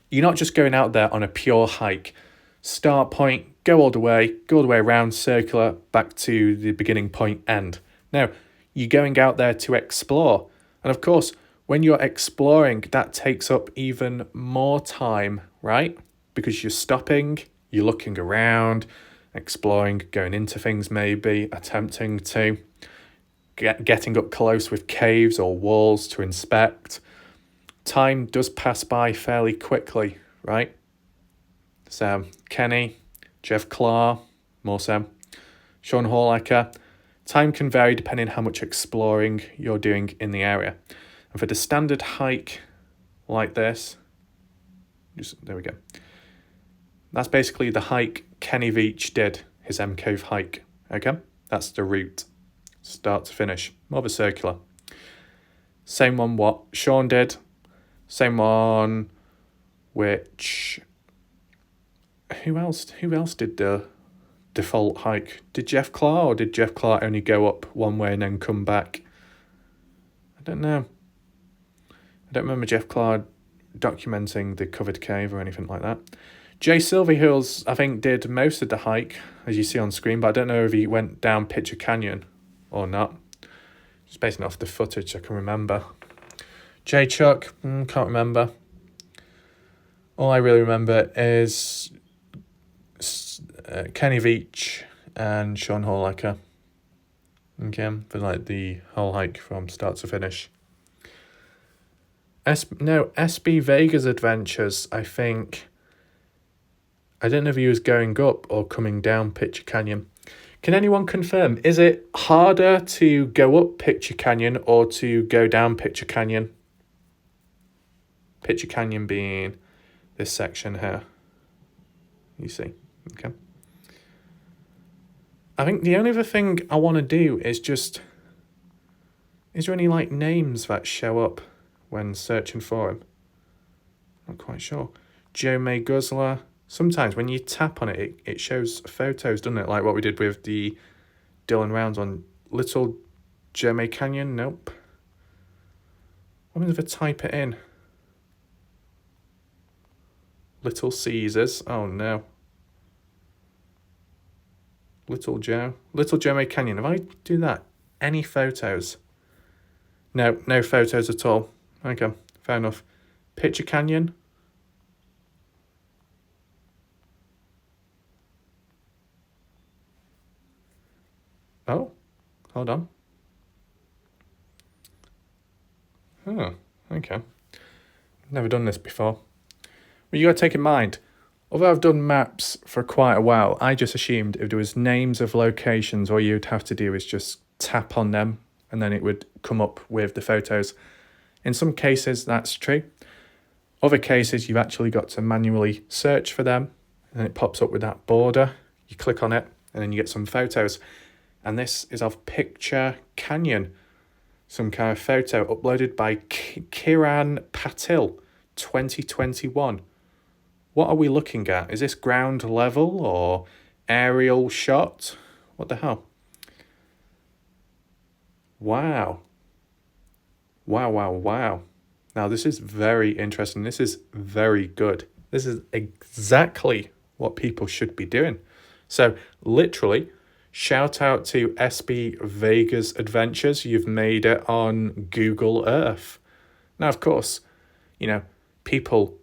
Speaker 1: you're not just going out there on a pure hike. Start point, go all the way around, circular, back to the beginning point, end. Now, you're going out there to explore. And of course, when you're exploring, that takes up even more time, right? Because you're stopping, you're looking around, exploring, going into things maybe, attempting to, getting up close with caves or walls to inspect. Time does pass by fairly quickly, right? So, Kenny, Jeff Clark, more so, Sean Horlacher. Time can vary depending how much exploring you're doing in the area. And for the standard hike like this, there we go. That's basically the hike Kenny Veach did, his M Cave hike, okay? That's the route, start to finish, more of a circular. Same one what Sean did, same one which, who else did the default hike. Did Jeff Clark, or did Jeff Clark only go up one way and then come back? I don't know. I don't remember Jeff Clark documenting the covered cave or anything like that. Jay Silverheels, I think, did most of the hike, as you see on screen, but I don't know if he went down Pitcher Canyon or not. Just basing it off the footage I can remember. Jay Chuck, can't remember. All I really remember is Kenny Veach and Sean Horlacher. Okay, for like the whole hike from start to finish. SB Vegas Adventures, I think. I don't know if he was going up or coming down Pitcher Canyon. Can anyone confirm? Is it harder to go up Pitcher Canyon or to go down Pitcher Canyon? Pitcher Canyon being this section here. You see. Okay. I think the only other thing I want to do is just... Is there any like names that show up when searching for him? Not quite sure. Joe May Guzzler. Sometimes when you tap on it, it shows photos, doesn't it? Like what we did with the Dylan Rounds on Little Joe May Canyon. Nope. What happens if I type it in? Little Caesars. Oh no. Little Joe May Canyon. If I do that, any photos? No photos at all. Okay, fair enough. Pitcher Canyon. Oh, hold on. Oh, okay. Never done this before. Well, you got to take in mind, although I've done maps for quite a while, I just assumed if there was names of locations, all you'd have to do is just tap on them and then it would come up with the photos. In some cases, that's true. Other cases, you've actually got to manually search for them and it pops up with that border. You click on it and then you get some photos. And this is of Pitcher Canyon, some kind of photo uploaded by Kiran Patil, 2021. What are we looking at? Is this ground level or aerial shot? What the hell? Wow. Wow. Now, this is very interesting. This is very good. This is exactly what people should be doing. So, literally... Shout out to SB Vegas Adventures. You've made it on Google Earth. Now, of course, people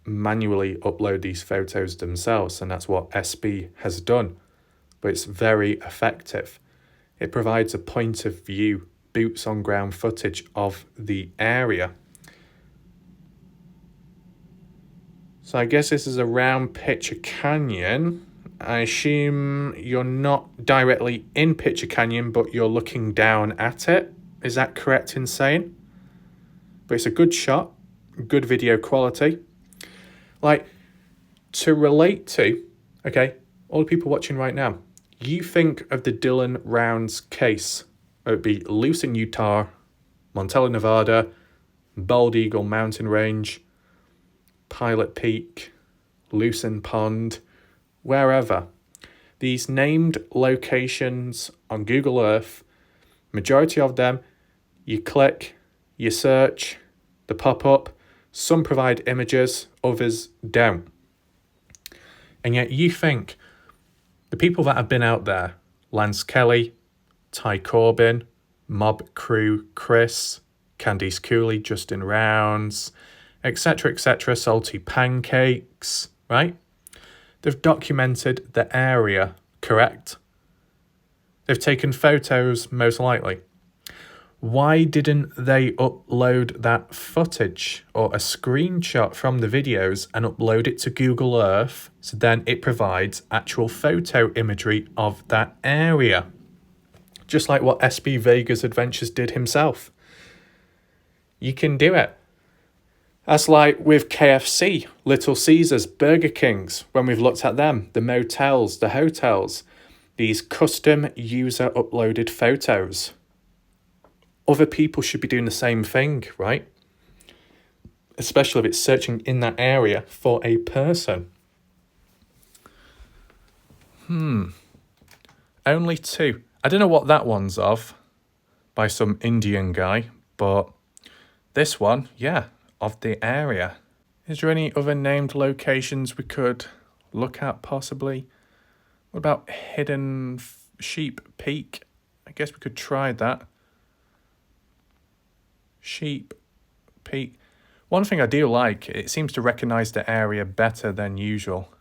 Speaker 1: manually upload these photos themselves, and that's what SB has done. But it's very effective. It provides a point of view, boots on ground footage of the area. So I guess this is around Pitcher Canyon. I assume you're not directly in Pitcher Canyon, but you're looking down at it. Is that correct in saying? But it's a good shot, good video quality. Like, to relate to, okay, all the people watching right now, you think of the Dylan Rounds case. It would be Loose in Utah, Montella, Nevada, Bald Eagle Mountain Range, Pilot Peak, Lucin Pond, wherever. These named locations on Google Earth, majority of them, you click, you search, they pop up. Some provide images, others don't. And yet you think the people that have been out there, Lance Kelly, Ty Corbin, Mob Crew Chris, Candice Cooley, Justin Rounds, etc., Salty Pancakes, right? They've documented the area, correct? They've taken photos, most likely. Why didn't they upload that footage or a screenshot from the videos and upload it to Google Earth so then it provides actual photo imagery of that area? Just like what SB Vegas Adventures did himself. You can do it. That's like with KFC, Little Caesars, Burger Kings, when we've looked at them, the motels, the hotels, these custom user uploaded photos. Other people should be doing the same thing, right? Especially if it's searching in that area for a person. Only 2. I don't know what that one's of, by some Indian guy, but this one, yeah, of the area. Is there any other named locations we could look at possibly? What about Hidden Sheep Peak? I guess we could try that. Sheep Peak. One thing I do like, it seems to recognise the area better than usual.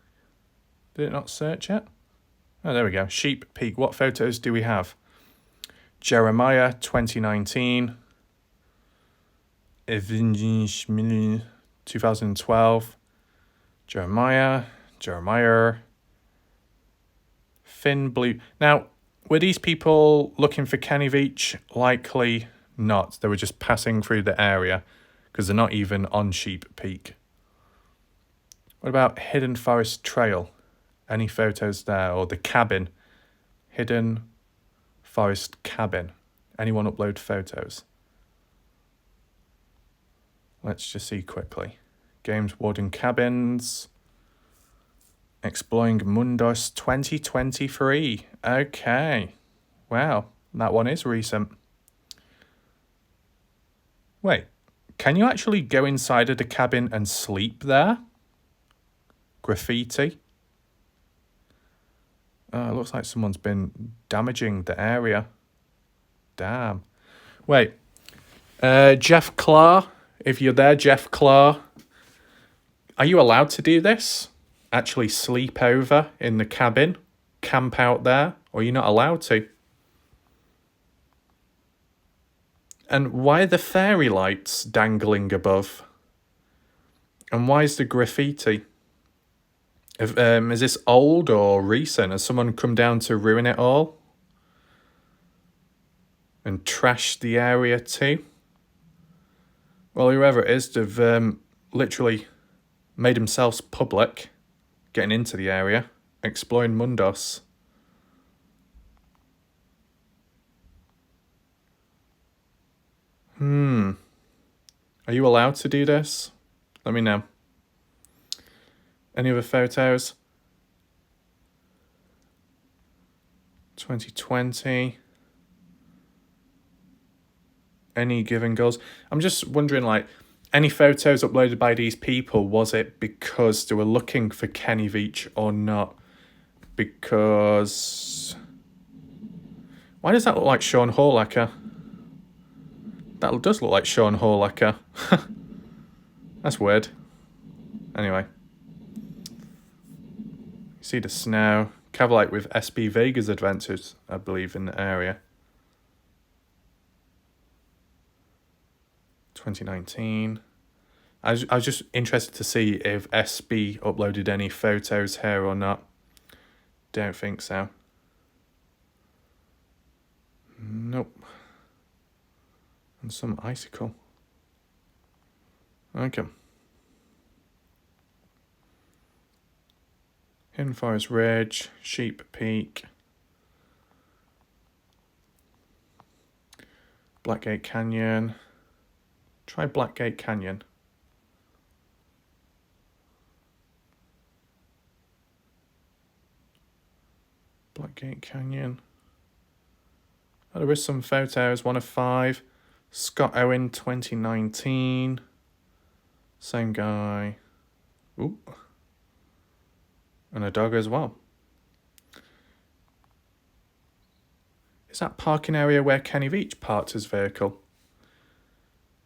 Speaker 1: Did it not search it? Oh, there we go. Sheep Peak. What photos do we have? Jeremiah 2019. 2012. Jeremiah. Finn Blue. Now, were these people looking for Kenny Veach? Likely not. They were just passing through the area because they're not even on Sheep Peak. What about Hidden Forest Trail? Any photos there? Or the cabin? Hidden Forest Cabin. Anyone upload photos? Let's just see quickly. Games Warden Cabins. Exploring Mundus 2023. Okay. Wow, that one is recent. Wait, can you actually go inside of the cabin and sleep there? Graffiti. Oh, it looks like someone's been damaging the area. Damn. Wait, Jeff Clark, if you're there, Jeff Clark, are you allowed to do this? Actually sleep over in the cabin, camp out there, or you're not allowed to? And why are the fairy lights dangling above? And why is the graffiti? Is this old or recent? Has someone come down to ruin it all? And trash the area too? Well, whoever it is, they've literally made themselves public, getting into the area, exploring Mundos. Are you allowed to do this? Let me know. Any other photos? 2020. Any given goals? I'm just wondering, like, any photos uploaded by these people, was it because they were looking for Kenny Veach or not? Because... why does that look like Sean Horlacher? That does look like Sean Horlacher. That's weird. Anyway. See the snow. Cavalite with SB Vegas Adventures, I believe, in the area. 2019. I was just interested to see if SB uploaded any photos here or not. Don't think so. Nope. And some icicle. Okay. Hidden Forest Ridge, Sheep Peak, Blackgate Canyon. Try Blackgate Canyon. Blackgate Canyon. Oh, there is some photos, 1 of 5. Scott Owen 2019. Same guy. Ooh. And a dog as well. Is that parking area where Kenny Veach parked his vehicle?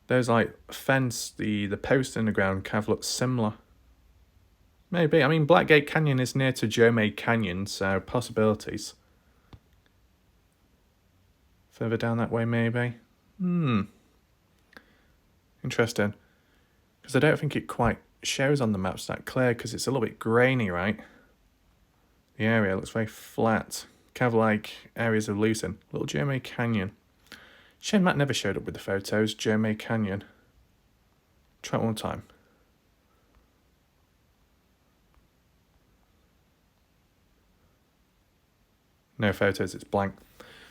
Speaker 1: There's like a fence, the post in the ground kind of looks similar. Maybe. I mean, Blackgate Canyon is near to Jeremiah Canyon, so possibilities. Further down that way, maybe. Interesting. Because I don't think it quite shows on the maps that clear, because it's a little bit grainy, right? The area looks very flat. Kind of like areas of Lucerne. Little Jeremiah Canyon. Shane Matt never showed up with the photos. Jeremiah Canyon. Try it one time. No photos, it's blank.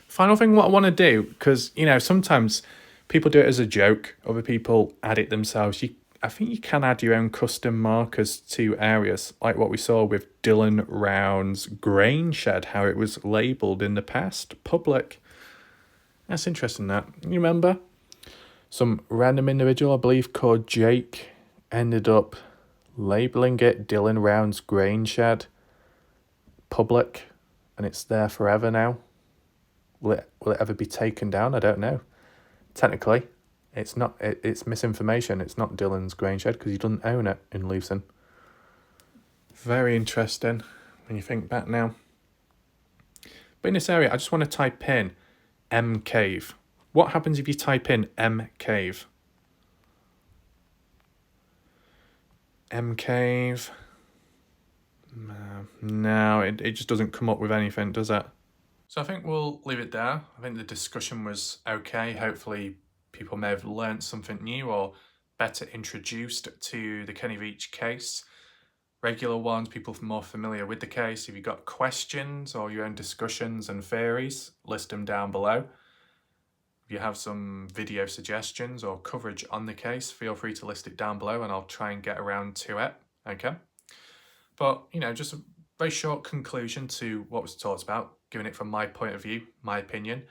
Speaker 1: Final thing what I want to do, because, you know, sometimes people do it as a joke. Other people add it themselves. I think you can add your own custom markers to areas, like what we saw with Dylan Round's grain shed, how it was labelled in the past, public. That's interesting, that. You remember? Some random individual, I believe, called Jake, ended up labelling it Dylan Round's grain shed, public, and it's there forever now. Will it ever be taken down? I don't know. Technically, it's not. It's misinformation. It's not Dylan's grain shed because he doesn't own it in Leeson. Very interesting when you think back now. But in this area, I just want to type in M Cave. What happens if you type in M Cave? M Cave. No, it just doesn't come up with anything, does it? So I think we'll leave it there. I think the discussion was okay. Hopefully people may have learnt something new or better introduced to the Kenny Veach case. Regular ones, people more familiar with the case. If you've got questions or your own discussions and theories, list them down below. If you have some video suggestions or coverage on the case, feel free to list it down below and I'll try and get around to it, okay? But, you know, just a very short conclusion to what was talked about, giving it from my point of view, my opinion.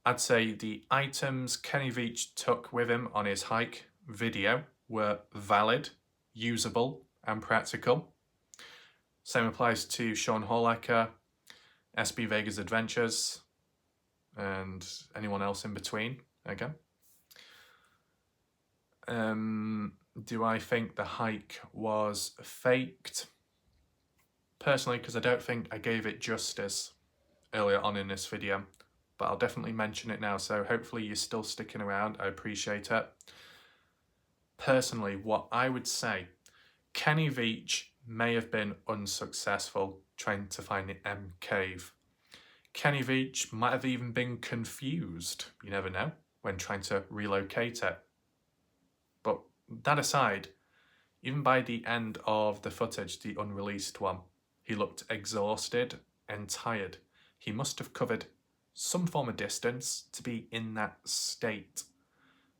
Speaker 1: I'd say the items Kenny Veach took with him on his hike video were valid, usable, and practical. Same applies to Sean Horlacher, SB Vegas Adventures, and anyone else in between, again. Do I think the hike was faked? Personally, because I don't think I gave it justice earlier on in this video, but I'll definitely mention it now, so hopefully you're still sticking around. I appreciate it. Personally, what I would say, Kenny Veach may have been unsuccessful trying to find the M Cave. Kenny Veach might have even been confused, you never know, when trying to relocate it. But that aside, even by the end of the footage, the unreleased one, he looked exhausted and tired. He must have covered some form of distance to be in that state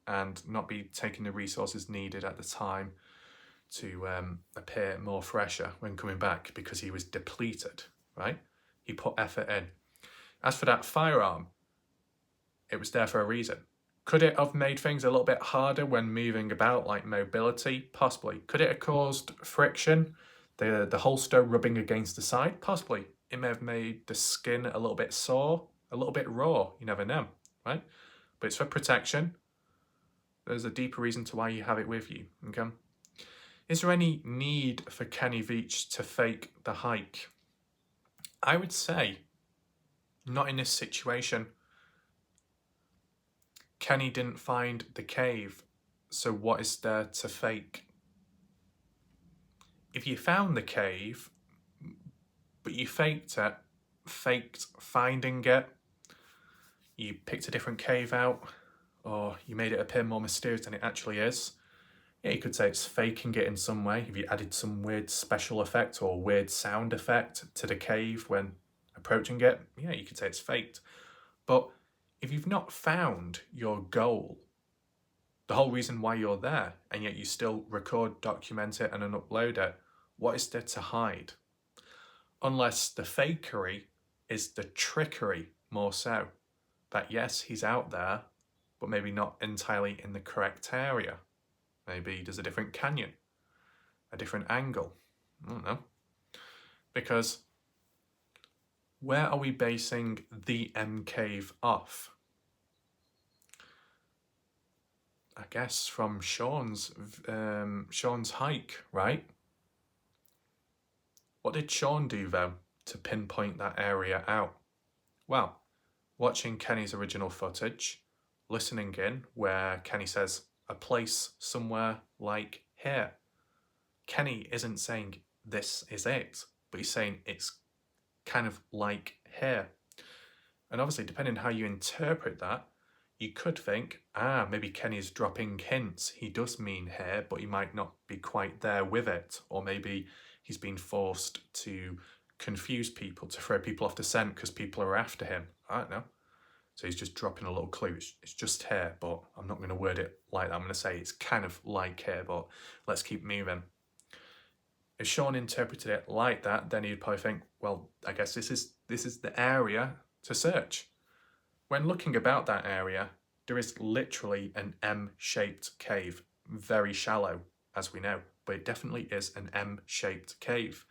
Speaker 1: and not be taking the resources needed at the time to appear more fresher when coming back because he was depleted, right? He put effort in. As for that firearm, it was there for a reason. Could it have made things a little bit harder when moving about, like mobility? Possibly. Could it have caused friction? The holster rubbing against the side? Possibly. It may have made the skin a little bit sore, a little bit raw. You never know, right? But it's for protection. There's a deeper reason to why you have it with you, okay? Is there any need for Kenny Veach to fake the hike? I would say not in this situation. Kenny didn't find the cave, so what is there to fake? If you found the cave, but you faked finding it, you picked a different cave out, or you made it appear more mysterious than it actually is, yeah, you could say it's faking it in some way. If you added some weird special effect or weird sound effect to the cave when approaching it, yeah, you could say it's faked. But if you've not found your goal, the whole reason why you're there, and yet you still record, document it, and then upload it, what is there to hide? Unless the fakery is the trickery more so. That yes, he's out there, but maybe not entirely in the correct area. Maybe there's a different canyon, a different angle. I don't know. Because where are we basing the M Cave off? I guess from Sean's hike, right? What did Sean do though to pinpoint that area out? Well, watching Kenny's original footage, listening in where Kenny says a place somewhere like here. Kenny isn't saying this is it, but he's saying it's kind of like here. And obviously, depending on how you interpret that, you could think, maybe Kenny's dropping hints. He does mean here, but he might not be quite there with it. Or maybe he's been forced to confuse people, to throw people off the scent because people are after him. I don't know. So he's just dropping a little clue. It's just here, but I'm not going to word it like that. I'm going to say it's kind of like here, but let's keep moving. If Sean interpreted it like that, then he'd probably think, well, I guess this is the area to search. When looking about that area, there is literally an M-shaped cave, very shallow, as we know, but it definitely is an M-shaped cave.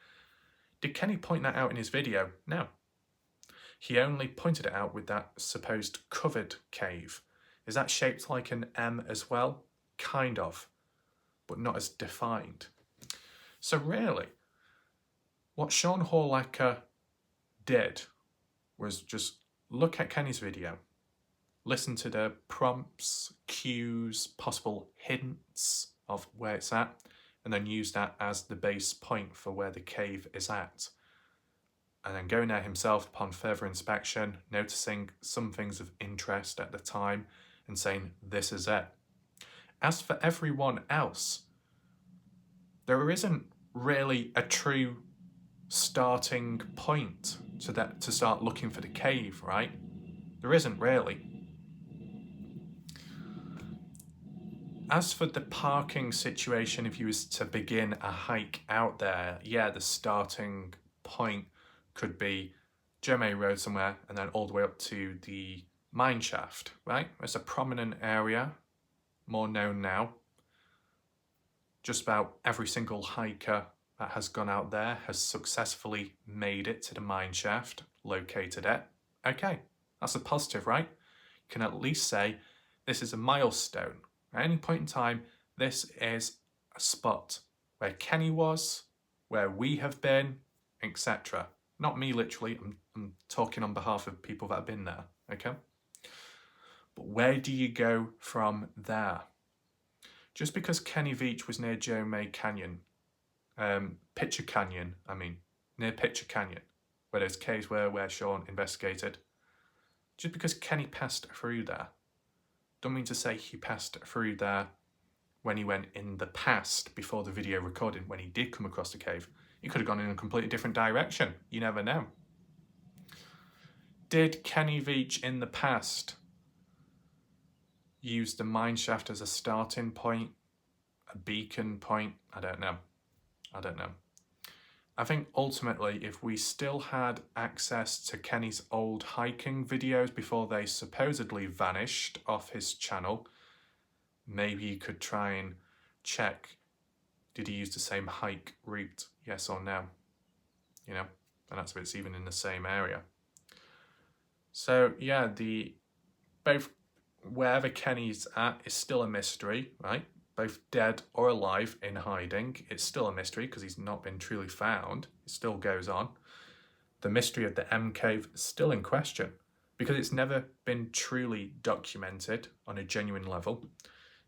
Speaker 1: Did Kenny point that out in his video? No. He only pointed it out with that supposed covered cave. Is that shaped like an M as well? Kind of, but not as defined. So really, what Sean Horlacher did was just look at Kenny's video, listen to the prompts, cues, possible hints of where it's at, and then use that as the base point for where the cave is at. And then going there himself upon further inspection, noticing some things of interest at the time and saying, this is it. As for everyone else, there isn't really a true starting point to start looking for the cave, right? There isn't really. As for the parking situation, if you was to begin a hike out there, yeah, the starting point could be Jeremy Road somewhere and then all the way up to the mine shaft, right? It's a prominent area, more known now. Just about every single hiker that has gone out there has successfully made it to the mine shaft, located it. Okay, that's a positive, right? You can at least say this is a milestone. At any point in time, this is a spot where Kenny was, where we have been, etc. Not me literally, I'm talking on behalf of people that have been there, okay? But where do you go from there? Just because Kenny Veach was near Joe May Canyon, Pitcher Canyon, near Pitcher Canyon, where those caves were where Sean investigated, just because Kenny passed through there, don't mean to say he passed through there when he went in the past before the video recording, when he did come across the cave. He could have gone in a completely different direction. You never know. Did Kenny Veach in the past use the mine shaft as a starting point, a beacon point? I don't know. I think ultimately, if we still had access to Kenny's old hiking videos before they supposedly vanished off his channel, maybe you could try and check, did he use the same hike route, yes or no? You know, and that's if it's even in the same area. So yeah, both wherever Kenny's at is still a mystery, right? Both dead or alive in hiding, it's still a mystery because he's not been truly found. It still goes on. The mystery of the M cave is still in question because it's never been truly documented on a genuine level.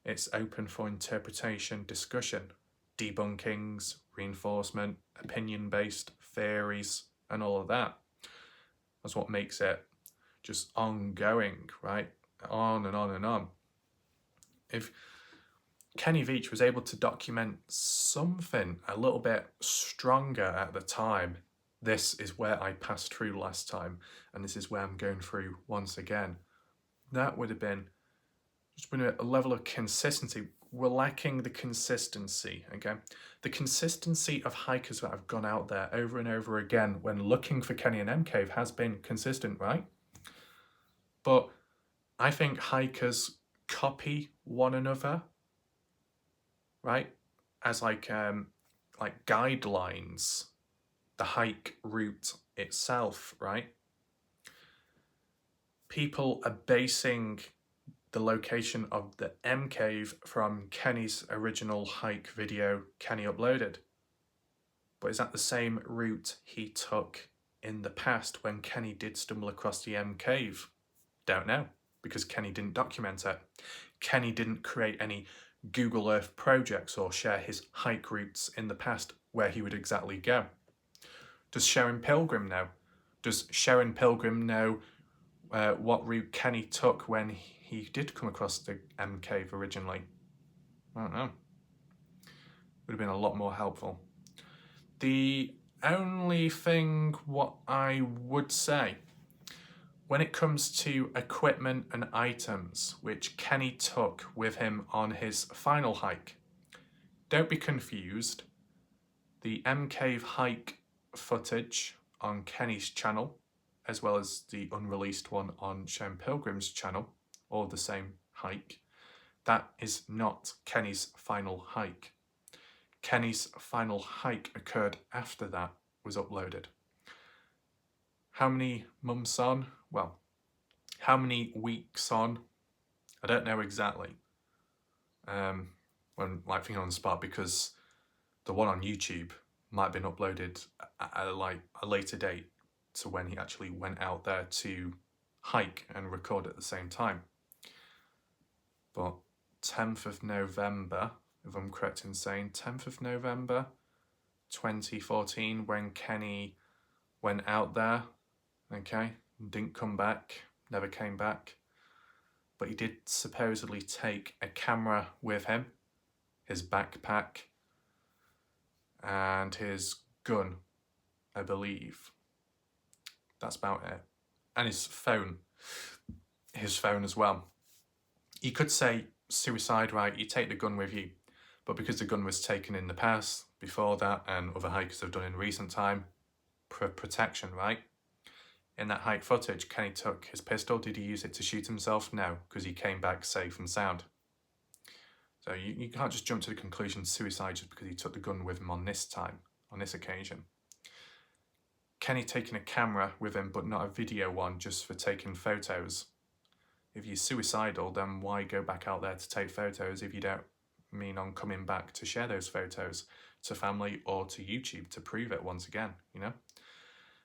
Speaker 1: It's open for interpretation, discussion, debunkings, reinforcement, opinion-based theories, and all of that. That's what makes it just ongoing, right? On and on and on. If Kenny Veach was able to document something a little bit stronger at the time, this is where I passed through last time, and this is where I'm going through once again, that would have been just been a level of consistency. We're lacking the consistency, okay? The consistency of hikers that have gone out there over and over again when looking for Kenny and M Cave has been consistent, right? But I think hikers copy one another, right? As like guidelines, the hike route itself, right? People are basing the location of the M cave from Kenny's original hike video Kenny uploaded. But is that the same route he took in the past when Kenny did stumble across the M cave? Don't know, because Kenny didn't document it. Kenny didn't create any Google Earth projects or share his hike routes in the past where he would exactly go. Does Sharon Pilgrim know? Does Sharon Pilgrim know what route Kenny took when he did come across the M cave originally? I don't know. Would have been a lot more helpful. The only thing what I would say, When it comes to equipment and items which Kenny took with him on his final hike, don't be confused. The Cave hike footage on Kenny's channel, as well as the unreleased one on Shane Pilgrim's channel, all the same hike, that is not Kenny's final hike. Kenny's final hike occurred after that was uploaded. How many months on? Well, how many weeks on? I don't know exactly. When like thinking on the spot, because the one on YouTube might have been uploaded at a later date to when he actually went out there to hike and record at the same time. But 10th of November, if I'm correct in saying, 10th of November 2014, when Kenny went out there, okay, didn't come back, never came back, but he did supposedly take a camera with him, his backpack, and his gun, I believe. That's about it. And his phone as well. You could say suicide, right? You take the gun with you, but because the gun was taken in the past, before that, and other hikers have done in recent time, protection, right? In that hike footage, Kenny took his pistol. Did he use it to shoot himself? No, because he came back safe and sound. So you can't just jump to the conclusion suicide just because he took the gun with him on this time, on this occasion. Kenny taking a camera with him, but not a video one, just for taking photos. If you're suicidal, then why go back out there to take photos if you don't mean on coming back to share those photos to family or to YouTube to prove it once again, you know?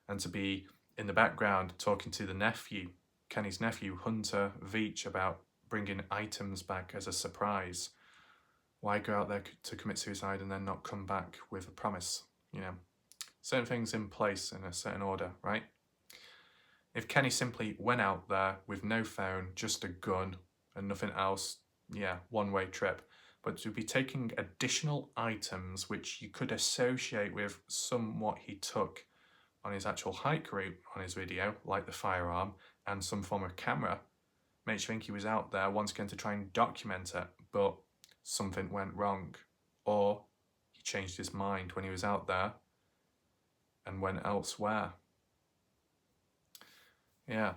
Speaker 1: And to be in the background talking to the nephew, Kenny's nephew, Hunter Veach, about bringing items back as a surprise. Why go out there to commit suicide and then not come back with a promise, you know? Certain things in place in a certain order, right? If Kenny simply went out there with no phone, just a gun and nothing else, yeah, one-way trip. But to be taking additional items which you could associate with somewhat he took on his actual hike route on his video, like the firearm and some form of camera, makes you think he was out there once again to try and document it, but something went wrong. Or he changed his mind when he was out there and went elsewhere. Yeah.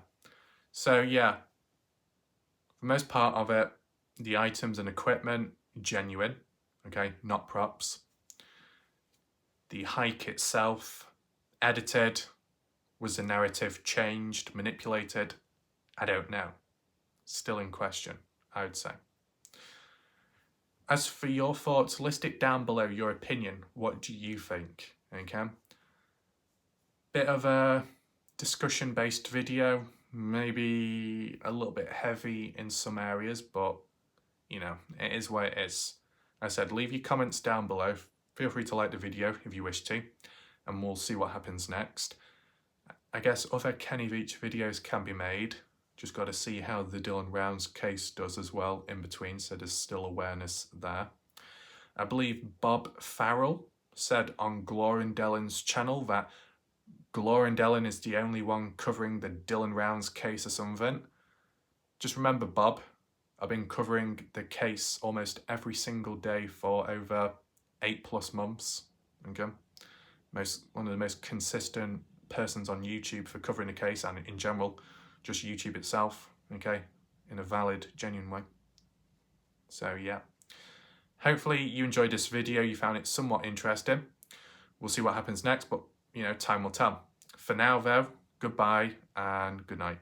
Speaker 1: So yeah, for the most part of it, the items and equipment, genuine, okay, not props. The hike itself, edited. Was the narrative changed, manipulated? I don't know. Still in question, I would say. As for your thoughts, list it down below, your opinion. What do you think? Okay. Bit of a discussion-based video, maybe a little bit heavy in some areas, but you know, it is what it is. I said, leave your comments down below. Feel free to like the video if you wish to, and we'll see what happens next. I guess other Kenny Veach videos can be made. Just got to see how the Dylan Rounds case does as well in between, so there's still awareness there. I believe Bob Farrell said on Glorindellin's channel that Glorindellin is the only one covering the Dylan Rounds case or something. Just remember, Bob, I've been covering the case almost every single day for over 8+ months. Okay, one of the most consistent persons on YouTube for covering the case, and in general, just YouTube itself. Okay, in a valid, genuine way. So yeah, hopefully you enjoyed this video. You found it somewhat interesting. We'll see what happens next, but you know, time will tell. For now, though, goodbye and good night.